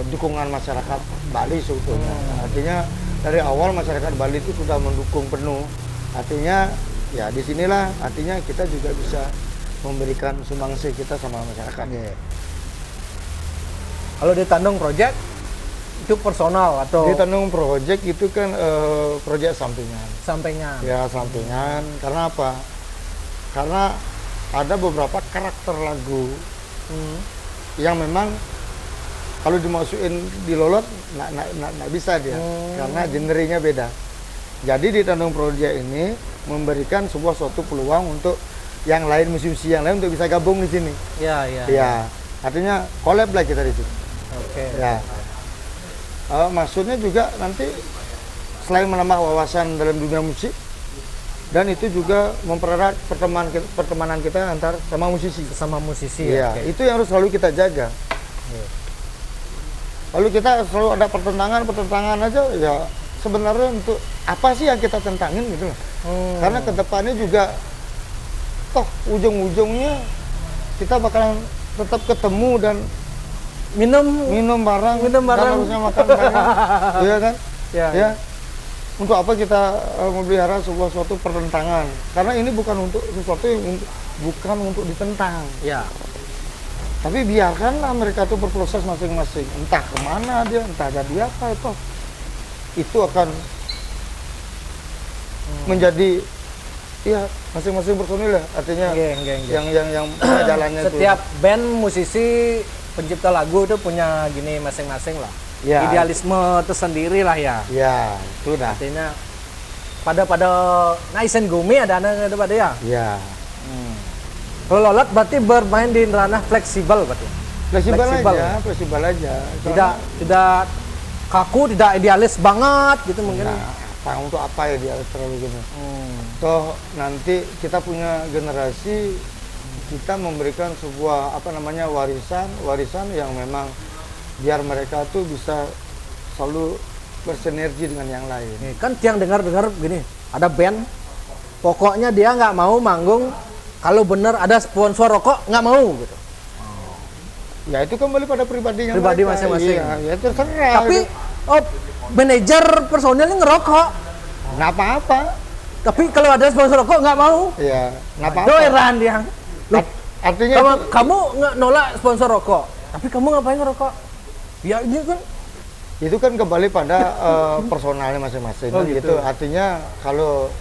dukungan masyarakat Bali sebetulnya. Artinya dari awal masyarakat Bali itu sudah mendukung penuh. Artinya ya di sinilah artinya kita juga bisa memberikan sumbangsi kita sama masyarakat. Kalau di Tandung Project itu personal atau Di Tandung Project itu kan proyek sampingan. sampainya? Ya sampingan. Karena apa? Karena ada beberapa karakter lagu yang memang kalau dimasukin di Lolot nggak bisa dia karena genrenya beda. Jadi di Tandung Project ini memberikan sebuah suatu peluang untuk yang lain musisi yang lain untuk bisa gabung di sini. Ya, ya. Ya, artinya collab lah kita di sini. Oke. Ya. Maksudnya juga nanti selain menambah wawasan dalam dunia musik dan itu juga mempererat pertemanan kita antar sama musisi. Sama musisi Iya, ya. Oke. itu yang harus selalu kita jaga. Lalu kita selalu ada pertentangan aja ya sebenarnya untuk apa sih yang kita tentangin gitu loh. Karena kedepannya juga toh ujung-ujungnya kita bakalan tetap ketemu dan minum bareng dan harusnya makan bareng. Iya kan? Ya. Untuk apa kita memelihara sebuah suatu pertentangan? Karena ini bukan untuk sesuatu yang bukan untuk ditentang. Ya. Tapi biarkanlah mereka tuh berproses masing-masing. Entah kemana dia, entah jadi apa itu. Itu akan menjadi ya masing-masing personil lah. Artinya yang jalannya tuh. Setiap band musisi pencipta lagu itu punya gini masing-masing lah. Ya. Idealisme tersendiri lah ya. Ya, itu dah. Artinya pada Naisen Gumi ada anak pada ya. Ya. Kalau Lolot berarti bermain di ranah fleksibel berarti. Fleksibel aja. Tidak kaku, tidak idealis banget gitu mungkin. Untuk apa ya dia terlalu gini. Toh nanti kita punya generasi kita memberikan sebuah warisan yang memang biar mereka tuh bisa selalu bersinergi dengan yang lain. Nih, kan tiang dengar gini, ada band, pokoknya dia nggak mau manggung kalau bener ada sponsor rokok nggak mau gitu. Ya itu kembali pada pribadi mereka. Masing-masing. Iya, ya terserah. Tapi manajer personilnya ngerokok. Nggak apa-apa. Tapi kalau ada sponsor rokok nggak mau. Iya, nggak apa-apa. Doeran dia. Loh, artinya kamu nggak nolak sponsor rokok, tapi kamu ngapain ngerokok? Ya ini kan. Itu kan kembali pada personalnya masing-masing. Oh, gitu. Artinya kalau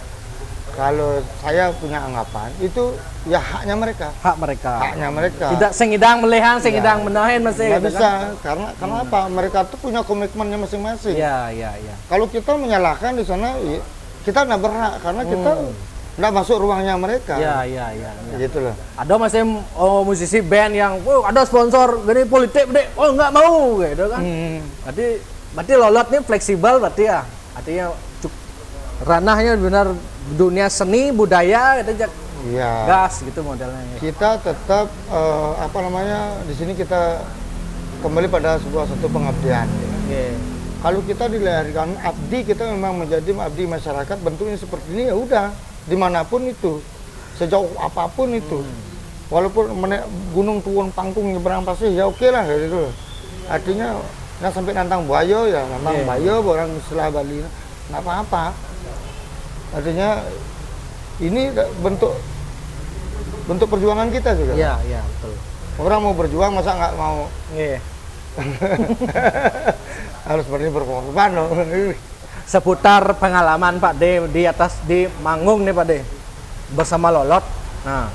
saya punya anggapan itu ya haknya mereka. Haknya mereka. Tidak sengidang melehang, sengidang menahan masih. Nggak bisa, karena apa? Mereka tuh punya komitmennya masing-masing. Iya. Kalau kita menyalahkan di sana, kita nggak berhak karena kita nggak masuk ruangnya mereka. Iya. Gitu loh. Ada masih musisi band yang, ada sponsor gini politik, deh, nggak mau, gitu kan? Berarti Lolot nih fleksibel berarti ya. Artinya ranahnya benar dunia seni budaya gitu, Iya. gas gitu modelnya. Kita tetap di sini kita kembali pada satu pengabdian. Kalau kita dilahirkan abdi, kita memang menjadi abdi masyarakat, bentuknya seperti ini ya udah dimanapun itu, sejauh apapun itu, walaupun gunung turun panggung nyeberang pasir ya oke lah gitu. Artinya nggak sampai nantang bayo ya nantang bayo orang istilah Bali nggak apa-apa. Artinya ini bentuk perjuangan kita juga. Iya, iya, betul. Orang mau berjuang masa nggak mau Iya. harus berani berkorban loh. Seputar pengalaman Pak D di manggung nih Pak D bersama Lolot. Nah,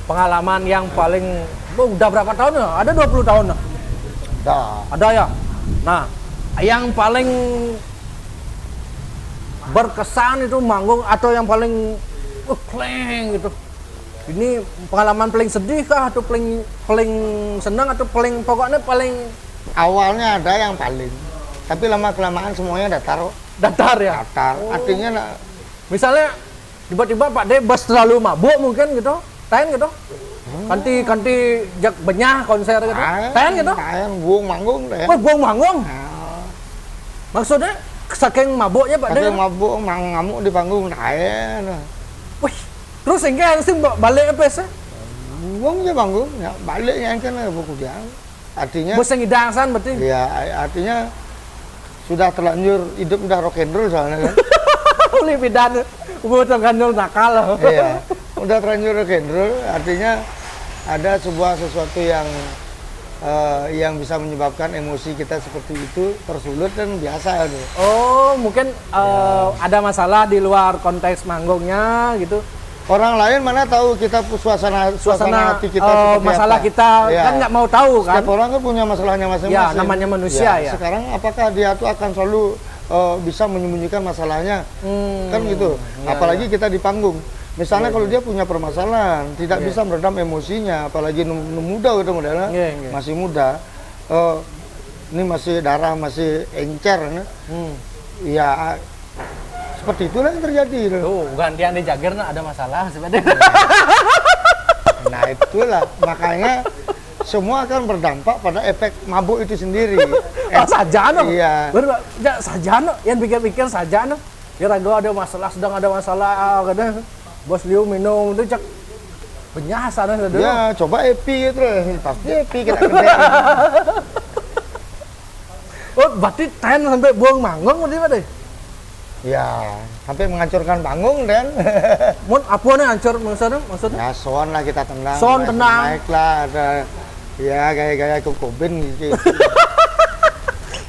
pengalaman yang paling udah berapa tahun ya? Ada 20 tahun ya? Ada ya. Nah, yang paling berkesan itu manggung atau yang paling kleng gitu. Ini pengalaman paling sedih kah atau paling senang atau pokoknya paling Awalnya ada yang paling, tapi lama kelamaan semuanya datar ya? datar. Artinya Misalnya tiba-tiba Pak D bas terlalu mabuk mungkin gitu. Tahan gitu. Kanti jak benyah konser gitu. Tahan gitu. Tahan buang manggung deh. Wah, buang manggung. Maksudnya saking mabuknya Pak D. Saking mabuk ngamuk di panggung tahan. Wih, terus hingga langsung balik apa sih? Buang aja panggung, ya baliknya kan buku dia. Artinya Bos yang hidangan berarti. ya artinya sudah terlanjur hidup udah rock and roll soalnya kan. Oleh bidan, udah gandul nakal. Iya, udah terlanjur rock and roll, artinya ada sesuatu yang bisa menyebabkan emosi kita seperti itu tersulut dan biasa gitu. Oh, mungkin ada masalah di luar konteks manggungnya gitu. Orang lain mana tahu kita suasana hati kita seperti masalah apa. kita Ya. kan nggak mau tahu kan. Setiap orang kan punya masalahnya masing-masing. Ya, namanya manusia ya. Sekarang apakah dia tuh akan selalu bisa menyembunyikan masalahnya? Kan gitu. Ya, Apalagi kita di panggung. Misalnya kalau dia punya permasalahan, tidak bisa meredam emosinya, apalagi muda gitu modelnya, masih muda. Ini masih darah masih encer, ya seperti itulah yang terjadi. Tuh, gantian di Jagger ada masalah sebenarnya. Nah itulah makanya semua akan berdampak pada efek mabuk itu sendiri. Saja no. Iya. Ya, saja no. Yang pikir-pikir saja no. Ya ragu ada masalah, sedang ada masalah, kadang bos liu minum itu cek benyah sana dulu. Ya coba epi gitu, pasti epi kita gede. Oh, berarti ten sampai buang manggung berarti Pak deh. Ya, sampai menghancurkan panggung dan Mun apa nih hancur maksudnya? ya soan lah kita tenang. Soan tenang. Naik lah ada ya gaya-gaya kukubin gitu.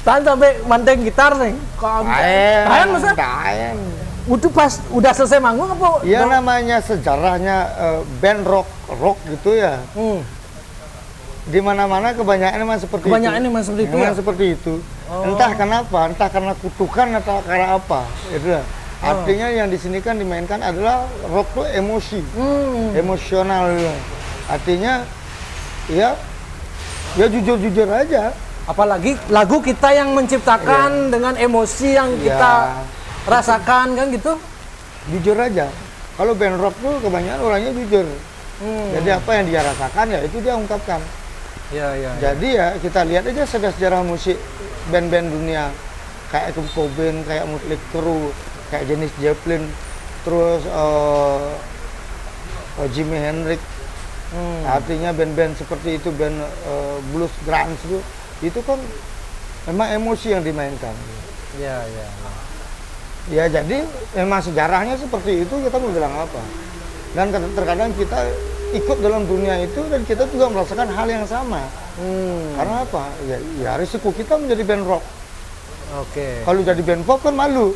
Tahan sampai manteng gitar nih. Tahan maksudnya? Tahan. Udah pas udah selesai manggung apa? Ya namanya sejarahnya band rock gitu ya. Di mana-mana kebanyakan memang seperti Kebanyakan itu. memang seperti itu. Memang Ya? seperti itu. Oh. Entah kenapa, entah karena kutukan atau karena apa. Itu lah. Artinya yang di sini kan dimainkan adalah rock tuh emosi. Emosional. Artinya ya jujur-jujur aja. Apalagi lagu kita yang menciptakan dengan emosi yang kita rasakan kan gitu. Jujur aja. Kalau band rock tuh kebanyakan orangnya jujur. Jadi apa yang dia rasakan ya itu dia ungkapkan. Iya. Jadi ya kita lihat aja sejarah musik band-band dunia kayak Kurt Cobain, kayak Motley Crue, kayak Janis Joplin, terus Jimi Hendrix. Artinya band-band seperti itu, band blues grunge itu kan memang emosi yang dimainkan. Iya. Ya jadi memang sejarahnya seperti itu, kita mau bilang apa. Dan terkadang kita ikut dalam dunia itu dan kita juga merasakan hal yang sama. Karena apa? Ya risiko kita menjadi band rock. Oke. Kalau jadi band pop kan malu.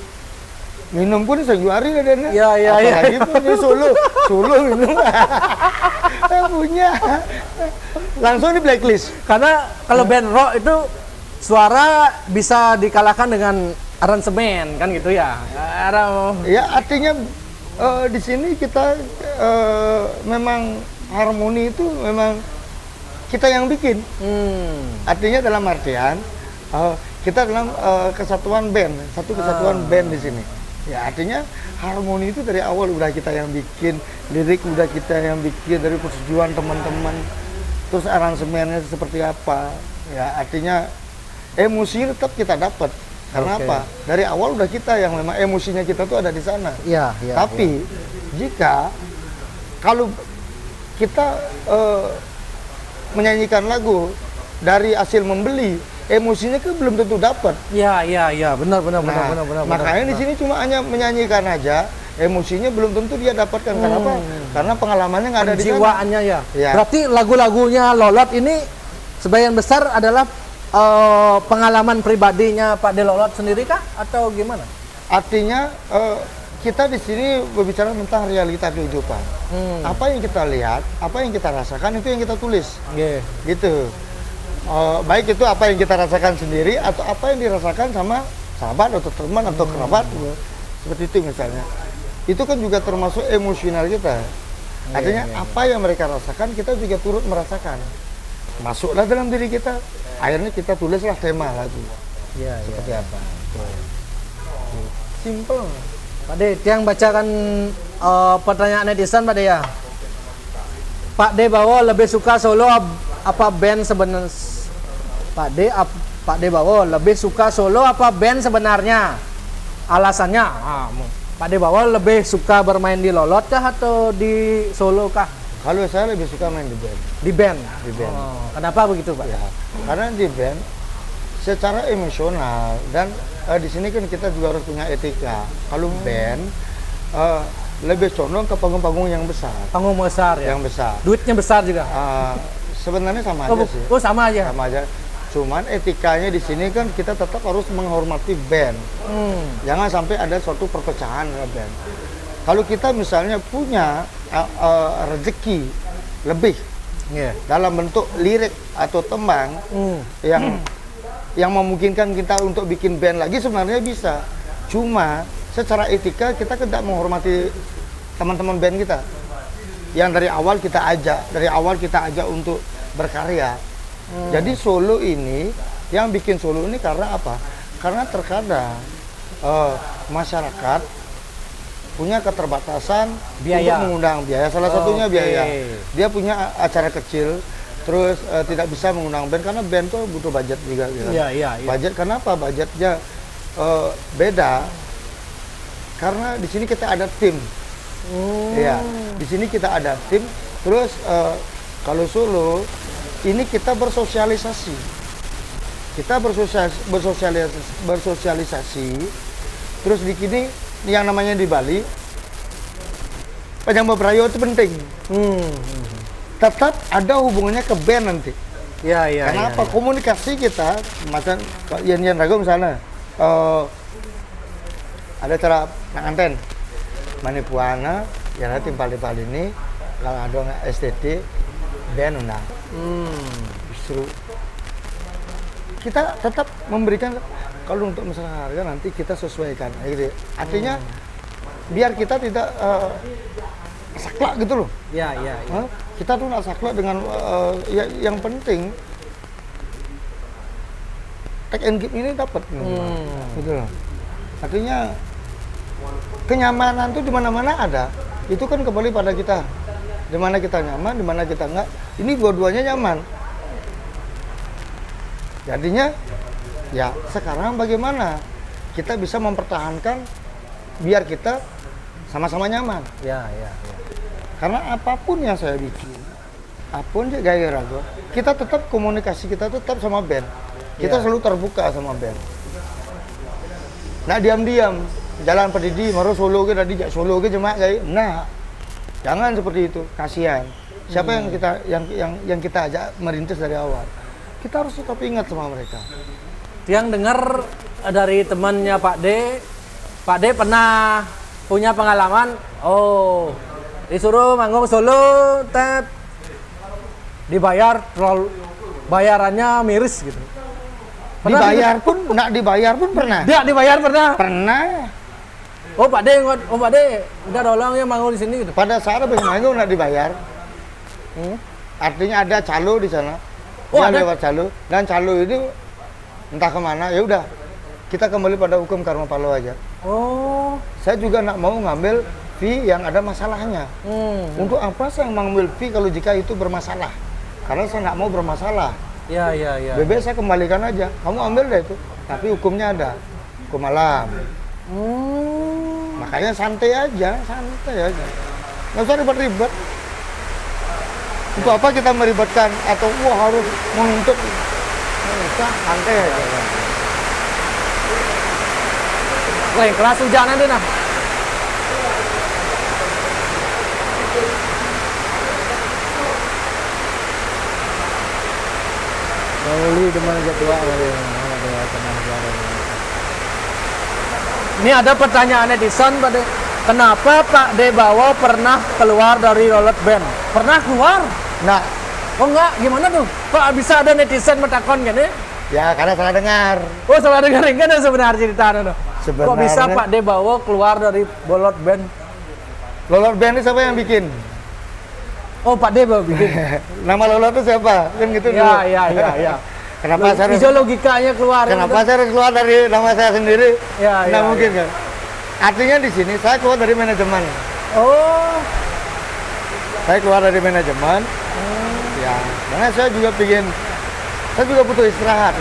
Minum pun sehari dan Iya. apalagi pun di Solo minum. Punya. Langsung di blacklist. Karena kalau band rock itu suara bisa dikalahkan dengan aransemen kan gitu ya. Ya artinya di sini kita memang harmoni itu memang kita yang bikin. Artinya dalam artian kita dalam kesatuan band, satu kesatuan band di sini. Ya artinya harmoni itu dari awal udah kita yang bikin, lirik udah kita yang bikin dari persetujuan teman-teman. Terus aransemennya seperti apa? Ya artinya emosi tetap kita dapat. Karena apa? Dari awal udah kita yang memang emosinya kita tuh ada di sana. Iya. Tapi jika kalau kita menyanyikan lagu dari hasil membeli, emosinya kan belum tentu dapat. Iya, benar. Makanya di sini cuma hanya menyanyikan aja, emosinya belum tentu dia dapatkan. Kenapa? Karena pengalamannya nggak ada di sana. Jiwaannya ya. Ya. Berarti lagu-lagunya Lolot ini sebagian besar adalah pengalaman pribadinya Pak De Lolot sendiri kah atau gimana? Artinya kita di sini berbicara tentang realita kehidupan. Apa yang kita lihat, apa yang kita rasakan itu yang kita tulis. Yeah. Gitu. Baik itu apa yang kita rasakan sendiri atau apa yang dirasakan sama sahabat atau teman atau kerabat, seperti itu misalnya. Itu kan juga termasuk emosional kita. Artinya apa yang mereka rasakan kita juga turut merasakan. Masuklah dalam diri kita. Akhirnya kita tulislah tema lagu. Seperti apa? Simple. Pak De, yang bacakan pertanyaan netizen Pak De ya. Pak De Bawo lebih suka solo apa band sebenarnya? Pak De Bawo lebih suka solo apa band sebenarnya? Alasannya? Pak De Bawo lebih suka bermain di Lolot kah atau di solo kah? Kalau saya lebih suka main di band. Di band. Di band. Kenapa begitu Pak? Ya, karena di band secara emosional dan di sini kan kita juga harus punya etika. Kalau band lebih condong ke panggung-panggung yang besar. Panggung besar ya. Yang besar. Duitnya besar juga. Sebenarnya sama aja sih. Oh sama aja. Sama aja. Cuman etikanya di sini kan kita tetap harus menghormati band. Jangan sampai ada suatu perpecahan dalam band. Kalau kita misalnya punya rezeki lebih dalam bentuk lirik atau tembang yang memungkinkan kita untuk bikin band lagi sebenarnya bisa. Cuma secara etika kita tidak menghormati teman-teman band kita yang dari awal kita ajak untuk berkarya. Jadi solo ini yang bikin solo ini karena apa? Karena terkadang masyarakat punya keterbatasan biaya. Untuk mengundang biaya. Salah satunya biaya. Dia punya acara kecil, terus tidak bisa mengundang band karena band tuh butuh budget juga. Gitu. Iya. Budget kenapa? Budgetnya beda. Karena di sini kita ada tim. Iya, di sini kita ada tim. Terus kalau solo ini kita bersosialisasi. Kita bersosialisasi. Terus di sini yang namanya di Bali penyambut berayo itu penting. Tetap ada hubungannya ke band nanti. Iya. Kenapa? Komunikasi kita, macam Yan Rago misalnya, ada cara nanganten, manipuana, ya nanti timpal ini, kalau ada STT, band undang. Justru kita tetap memberikan. Kalau untuk masalah harga nanti kita sesuaikan, gitu. Artinya biar kita tidak saklek gitu loh. Iya. Kita tuh nggak saklek dengan yang penting take and give ini dapat, gitu loh. Artinya kenyamanan tuh di mana-mana ada. Itu kan kembali pada kita. Di mana kita nyaman, di mana kita enggak. Ini dua-duanya nyaman. Jadinya ya sekarang bagaimana kita bisa mempertahankan biar kita sama-sama nyaman. Ya. Karena apapun yang saya bikin, apapun gaya ragu, kita tetap komunikasi, kita tetap sama band. Kita selalu terbuka sama band. Nah diam-diam jalan pendidi, maru solo ke tadi solo ke cuma kayak, nah jangan seperti itu, kasihan. Siapa yang kita ajak merintis dari awal, kita harus tetap ingat sama mereka. Yang dengar dari temannya Pak D pernah punya pengalaman, disuruh manggung solo, dibayar, bayarannya miris gitu. Pernah dibayar pun pernah. Tidak dibayar pernah. Pernah. Pak D, udah tolong ya manggung di sini gitu. Pada saat habis manggung nggak dibayar. Artinya ada calo di sana. Dia lewat calo dan calo itu entah kemana, ya udah kita kembali pada hukum karma palo aja. Saya juga nggak mau ngambil fee yang ada masalahnya. Untuk apa saya mengambil fee kalau jika itu bermasalah? Karena saya nggak mau bermasalah. Iya. Bebek saya kembalikan aja. Kamu ambil deh itu. Tapi hukumnya ada. Hukum alam. Makanya santai aja. Nggak usah ribet-ribet. Untuk apa kita meribatkan atau harus menuntut? Bisa santai aja. Wah, kelas hujanan deh nah. Loli demen aja tua kali. Ini ada pertanyaan netizen pada kenapa Pak Debawo pernah keluar dari Lolot Band? Pernah keluar? Nah, Oh enggak, gimana tuh? Kok bisa ada netizen metakon gini? ya karena salah dengar. Oh salah dengerin kan sebenarnya cerita tuh. Kok Sebenarnya- bisa Pak Debawo keluar dari Bolot Band? Lolot Band ini siapa yang bikin? Oh Pak Debawo bikin. Nama Lolot itu siapa? Kan gitu dulu. Ya. Kenapa saya harus, Ijo logikanya keluar. kenapa saya harus keluar dari nama saya sendiri? Ya, Nggak ya, mungkin kan? Artinya di sini saya keluar dari manajemen. Oh, Saya keluar dari manajemen. Ya, karena saya juga butuh istirahat.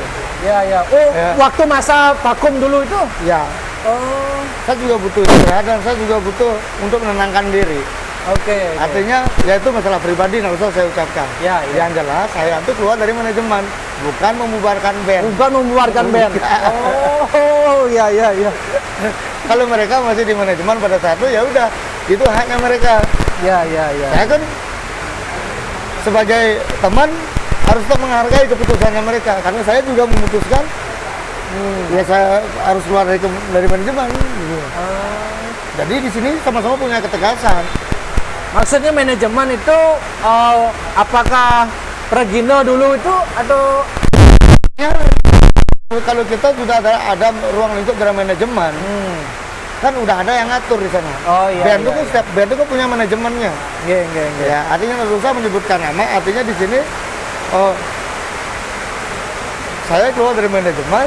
ya. Oh, Ya. waktu masa vakum dulu itu? Ya, Oh, saya juga butuh istirahat dan saya juga butuh untuk menenangkan diri. oke. Artinya, ya itu masalah pribadi, nggak usah saya ucapkan. Ya. Yang jelas, saya itu keluar dari manajemen, bukan membubarkan band. Bukan membuarkan band. Oh, ya. Kalau mereka masih di manajemen pada saat itu, ya udah, itu haknya mereka. Ya. Saya kan sebagai teman harus tetap menghargai keputusannya mereka, karena saya juga memutuskan. Ya saya harus keluar dari manajemen. Gitu. Jadi di sini sama-sama punya ketegasan. Maksudnya manajemen itu apakah Regino dulu itu atau Ya, kalau kita sudah ada ruang lingkup dari manajemen, kan udah ada yang ngatur di sana. Oh, iya, Band itu iya, kan setiap band itu kan punya manajemennya. Nggih. Ya, artinya nggak usah menyebutkan nama. Artinya di sini, saya keluar dari manajemen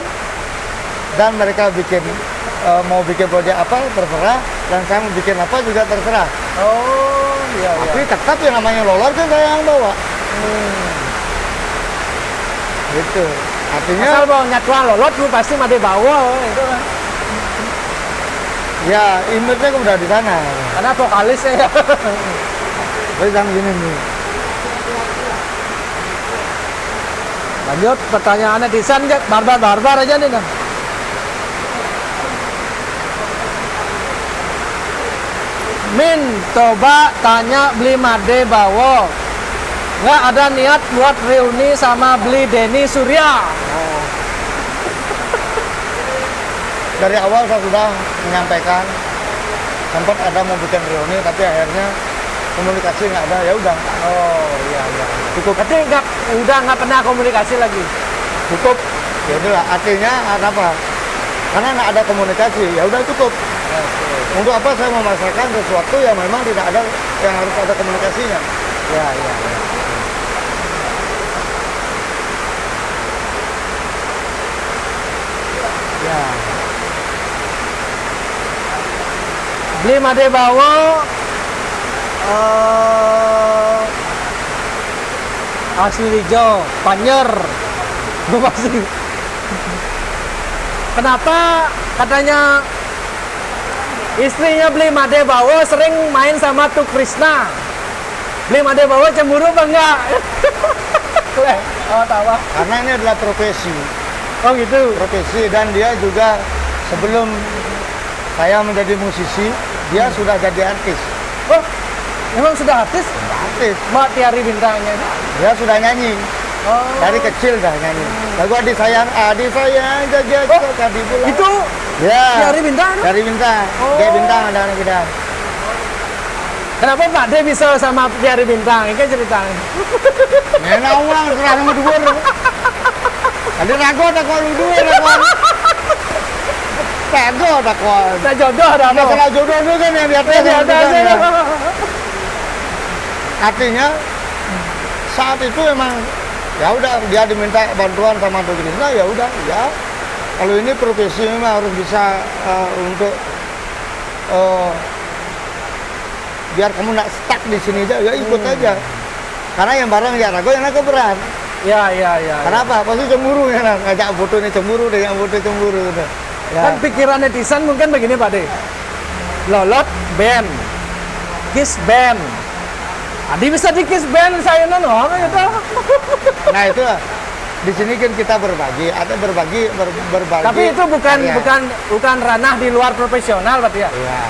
dan mereka mau bikin proyek apa terserah, dan saya mau bikin apa juga terserah. Oh, iya. Tapi tetap yang namanya Lolot kan saya yang bawa. Gitu. Artinya Asal bawa nyatwa Lolot lu pasti Made bawa itu kan. ya image-nya kan udah di sana. Karena vokalisnya ya. Tapi jangan gini nih. Lanjut pertanyaan netizen barbar aja nih kan. Min, coba tanya beli Made Bawo. Nggak ada niat buat reuni sama beli Denny Surya. Dari awal saya sudah menyampaikan sempat ada mau bikin reuni, tapi akhirnya komunikasi nggak ada. Ya udah, Oh iya. cukup. Berarti udah nggak pernah komunikasi lagi. Cukup. Ya udah, artinya apa? Karena nggak ada komunikasi, ya udah cukup. Untuk apa saya memasarkan sesuatu yang memang tidak ada, yang harus ada komunikasinya. Ya. Ya. Beli Made Bawo asli hijau, Panyer. Gue pasti. Kenapa katanya istrinya beli Made Bawo sering main sama Tuk Krishna? Beli Made Bawo cemburu apa enggak? Tawa. Karena ini adalah profesi. Oh gitu. Profesi, dan dia juga sebelum saya menjadi musisi, dia sudah jadi artis. Oh, memang sudah artis? Artis. Mbak Tiari bintangnya. Dia sudah nyanyi. Oh. Dari kecil dah nyanyi. Lagu adik sayang, jaga tadi bulan. Itu Ya. Tiari bintang? Dari bintang. Oh. Kayak bintang ada anak kita. Kenapa Pak De bisa sama Tiari bintang? Ini kan ceritanya. Enak uang serah sama dhuwur. Ada ragu tak kok lu dhuwur kok. Tego tak kok. Nah jodoh dah. Masalah jodoh itu kan yang di atas. Artinya saat itu emang ya udah dia diminta bantuan sama Tuk Krishna, ya udah ya. Kalau ini profesi memang harus bisa untuk biar kamu nggak stuck di sini aja, ya ikut aja. Karena yang barang ya ragu yang agak berat. Ya. Kenapa? Pasti cemburu ya, ngajak foto ini cemburu, dengan foto cemburu gitu. Ya. Kan pikiran netizen mungkin begini Pak De. Lolot band, Kiss band. Adi bisa di Kiss band saya orang itu. Nah itu di sini kan kita berbagi, atau berbagi. Tapi itu karya. bukan ranah di luar profesional Pak ya. Iya.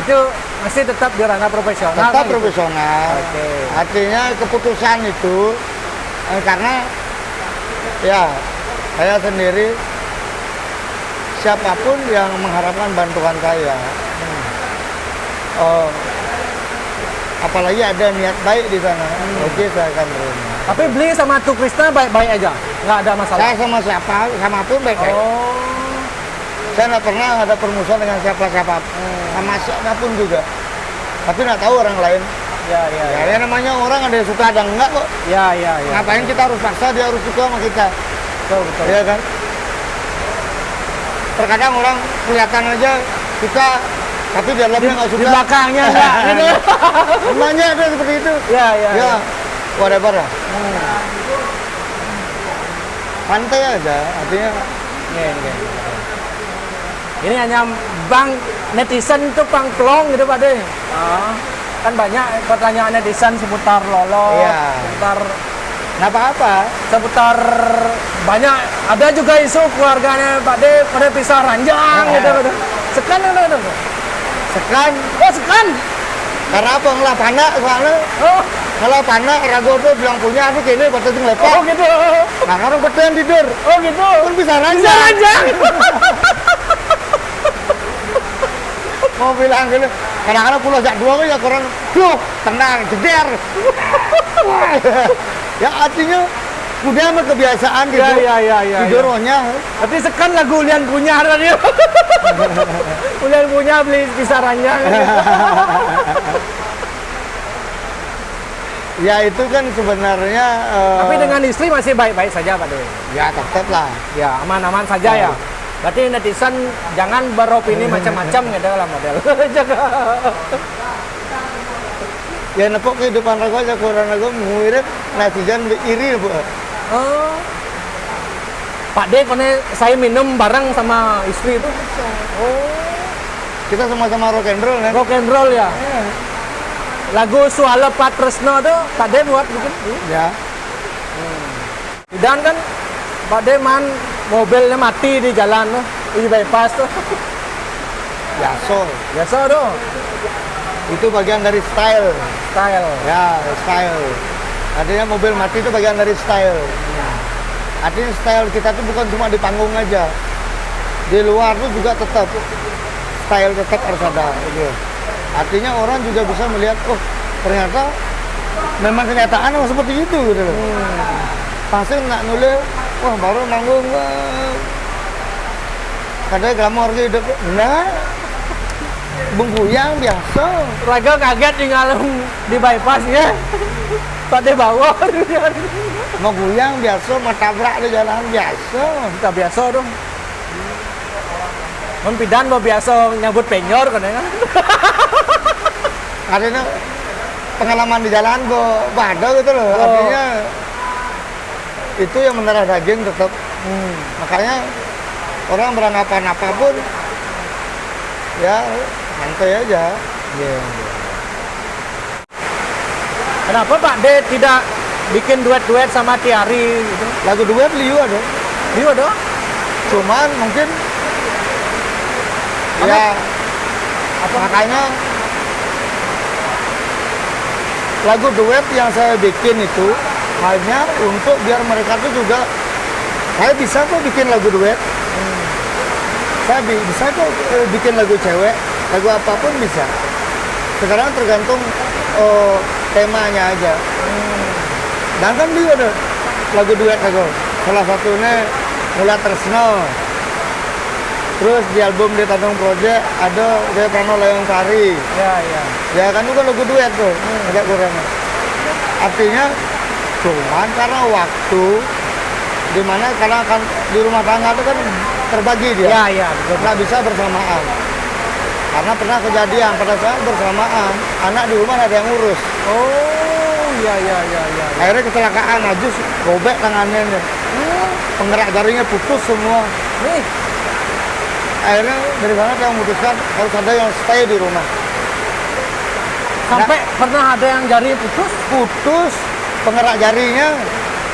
Itu masih tetap di ranah profesional. Tetap kan gitu? profesional. Oke. Artinya keputusan itu karena Ya, saya sendiri siapapun yang mengharapkan bantuan saya, apalagi ada niat baik di sana, oke saya akan terima. Tapi beli sama Tu Krisna baik-baik aja, nggak ada masalah. Saya sama sama pun baik-baik. Oh, Saya nggak pernah ada permusuhan dengan siapa-siapa, sama siapapun juga. Tapi nggak tahu orang lain. ya. Ya namanya orang ada yang suka ada enggak kok. Ya. Ngapain kita harus paksa dia harus suka sama kita? Betul. Iya kan? Terkadang orang kelihatan aja kita, tapi di dalamnya nggak Di suka. belakangnya enggak gitu. Banyak ada seperti itu. Ya. Ya, whatever lah. Santai aja, artinya Nih. Ini hanya bang netizen itu pangklong gitu Pak De. Kan banyak pertanyaan netizen seputar Lolo, Iya. nggak apa-apa. seputar banyak. Ada juga isu keluarganya Pak De pada pisah ranjang gitu. Sekan itu. Sekan, Oh sekan. karena apa? Ngelah panak soalnya. Oh, Ngelah panak, ragu tuh bilang punya, aku kini batas ngelepak. oh gitu. Nah, karena betul tidur. Oh gitu. Kan bisa Pisah ranjang. ranjang. Mau bilang gini, kadang-kadang pulau jak dua ya kurang, duh, tenang, jeder. Ya artinya udah mah kebiasaan gitu. Ya. Tidurnya. Tapi sekan lagu Ulian punya tadi. Ulian punya beli pisah ranjang. Ya itu kan sebenarnya. Tapi dengan istri masih baik-baik saja Pak De. Ya tetap lah. Ya aman-aman saja ya. Berarti netizen jangan beropini macam-macam gitu lah model. Jaga. Ya nepok kehidupan ragu aja kurang ragu mengirit netizen iri bu. Oh. Pak De, kone saya minum bareng sama istri itu. Oh. Kita sama-sama rock and roll kan. Rock and roll ya. Lagu Suala Patresno tuh Pak De buat bikin. Ya. Dan kan Pak De man mobilnya mati di jalan tuh, di bypass tuh. Biasa. Biasa tuh. Itu bagian dari style. Style. Ya, style. Artinya mobil mati itu bagian dari style. Artinya style kita tuh bukan cuma di panggung aja. Di luar tuh juga tetap style tetap harus ada. Gitu. Artinya orang juga bisa melihat, oh ternyata memang kenyataan memang seperti itu gitu loh. Pasti nggak nulis, wah baru manggung, kadang glamor gitu. Nah, bengkuyang biasa. Raga kaget tinggal di bypass ya. Pak De bawa. Mau guyang biasa, mau tabrak di jalan biasa. Kita biasa dong. Mempidan mau biasa nyambut penyor kan ya. Artinya pengalaman di jalan gua ada gitu loh. Artinya itu yang mendarah daging tetap. Makanya orang beranggapan apapun ya santai aja. Kenapa Pak De tidak bikin duet-duet sama Tiari gitu? Lagu duet Liu ada. Dia dong. Cuman mungkin ya makanya lagu duet yang saya bikin itu hanya untuk biar mereka tuh juga saya bisa kok bikin lagu duet. Saya bisa kok bikin lagu cewek, lagu apapun bisa. Sekarang tergantung temanya aja. Dan kan dia ada lagu duet lagu. Salah satunya Mula Tresno. Terus di album di Tanjung Project ada Jaya Prano Layang Sari. Ya. Ya kan itu kan lagu duet tuh, agak kurang. Artinya cuman karena waktu dimana karena kan di rumah tangga itu kan terbagi dia. Ya, betul. Nggak bisa bersamaan. Karena pernah kejadian pada saat bersamaan anak di rumah ada yang ngurus. Oh, ya. Akhirnya kecelakaan, najis, robek tangannya nih. Penggerak jaringnya putus semua. Nih, Akhirnya dari sana saya memutuskan harus ada yang stay di rumah. sampai pernah ada yang jari Putus penggerak jarinya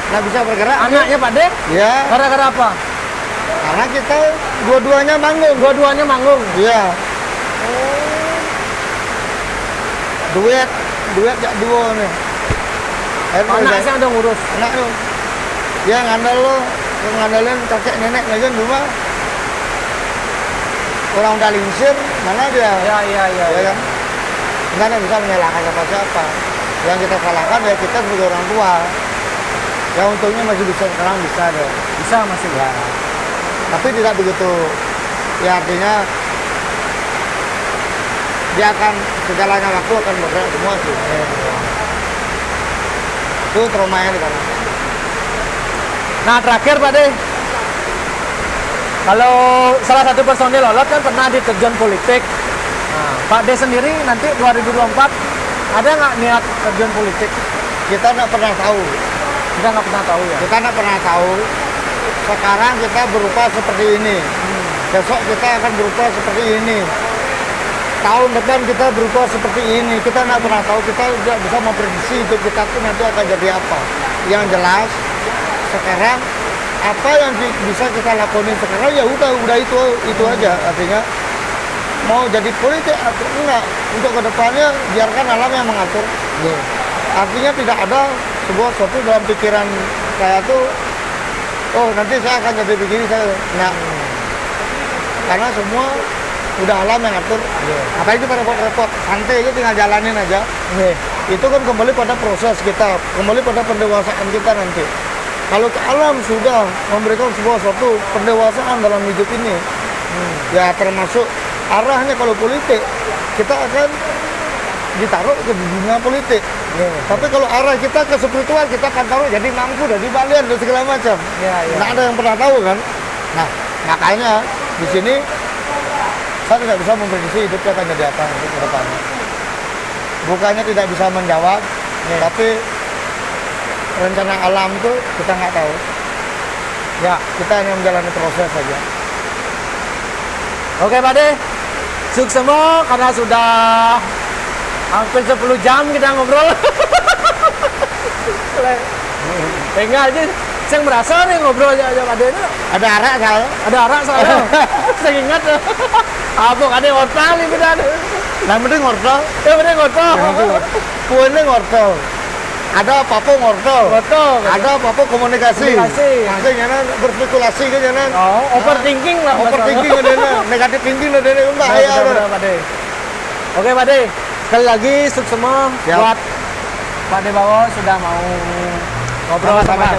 nggak bisa bergerak. anaknya Pak De. Ya, Gara-gara apa? karena kita dua-duanya manggung. Dua-duanya manggung. Iya. Duet jak duo nih. Akhirnya Anaknya udah ngurus. anak tuh. Dia ngandelin kakek nenek lagi di rumah. Orang udah lingsir, mana dia? Iya. Ya kan? Nggak ada bisa menyalahkan siapa-siapa. Yang kita salahkan ya kita sebagai orang tua. Ya untungnya masih bisa sekarang bisa deh. Bisa masih Ya. Tapi tidak begitu. Ya artinya dia akan segalanya waktu akan bergerak semua sih. Itu traumanya di sana. Nah terakhir Pak De, kalau salah satu personil Olot kan pernah diterjun politik. Nah, Pak De sendiri nanti 2024 ada nggak niat terjun politik? Kita nggak pernah tahu. Kita nggak pernah tahu ya. Kita nggak pernah tahu. Sekarang kita berupa seperti ini. Besok kita akan berupa seperti ini. Tahun depan kita berupa seperti ini. Kita nggak pernah tahu. Kita tidak bisa memprediksi hidup kita tuh nanti akan jadi apa. Yang jelas sekarang apa yang bisa kita lakukan sekarang ya udah itu aja. Artinya mau jadi politik atau enggak, untuk kedepannya biarkan alam yang mengatur. Artinya tidak ada sebuah sesuatu dalam pikiran saya tuh, oh nanti saya akan jadi begini, saya enggak. Karena semua udah alam yang ngatur. Apalagi kita repot-repot, santai aja, tinggal jalanin aja. Itu kan kembali pada proses kita, kembali pada pendewasaan kita nanti. Kalau alam sudah memberikan sebuah suatu pendewasaan dalam hidup ini, ya termasuk arahnya kalau politik, kita akan ditaruh ke dunia politik. Tapi kalau arah kita ke spiritual, kita akan taruh jadi mangku, jadi balian, dan segala macam. Nggak ada yang pernah tahu kan. Nah, makanya di sini saya tidak bisa memprediksi hidup kita akan jadi apa nanti ke depannya. Bukannya tidak bisa menjawab, tapi rencana alam itu kita nggak tahu. Ya, kita hanya menjalani proses saja. Oke Pak De, sukses semua karena sudah hampir 10 jam kita ngobrol. Tengah aja, saya merasa nih ngobrol aja Pak De ini. Ada arak saya. Ada arak saya. Saya ingat. Apa ada wortel nih kita ada. Yang penting ngortol. Yang penting wortel. Kuenya ngortol. Ada apa-apa ngortol. Ada apa-apa komunikasi. Maksudnya berspekulasi kan jangan. Oh, overthinking lah. Overthinking kan negatif thinking lah dari bahaya. Pak De. Oke Pak De, sekali lagi sukses semua buat Pak De Bawo sudah mau ngobrol sama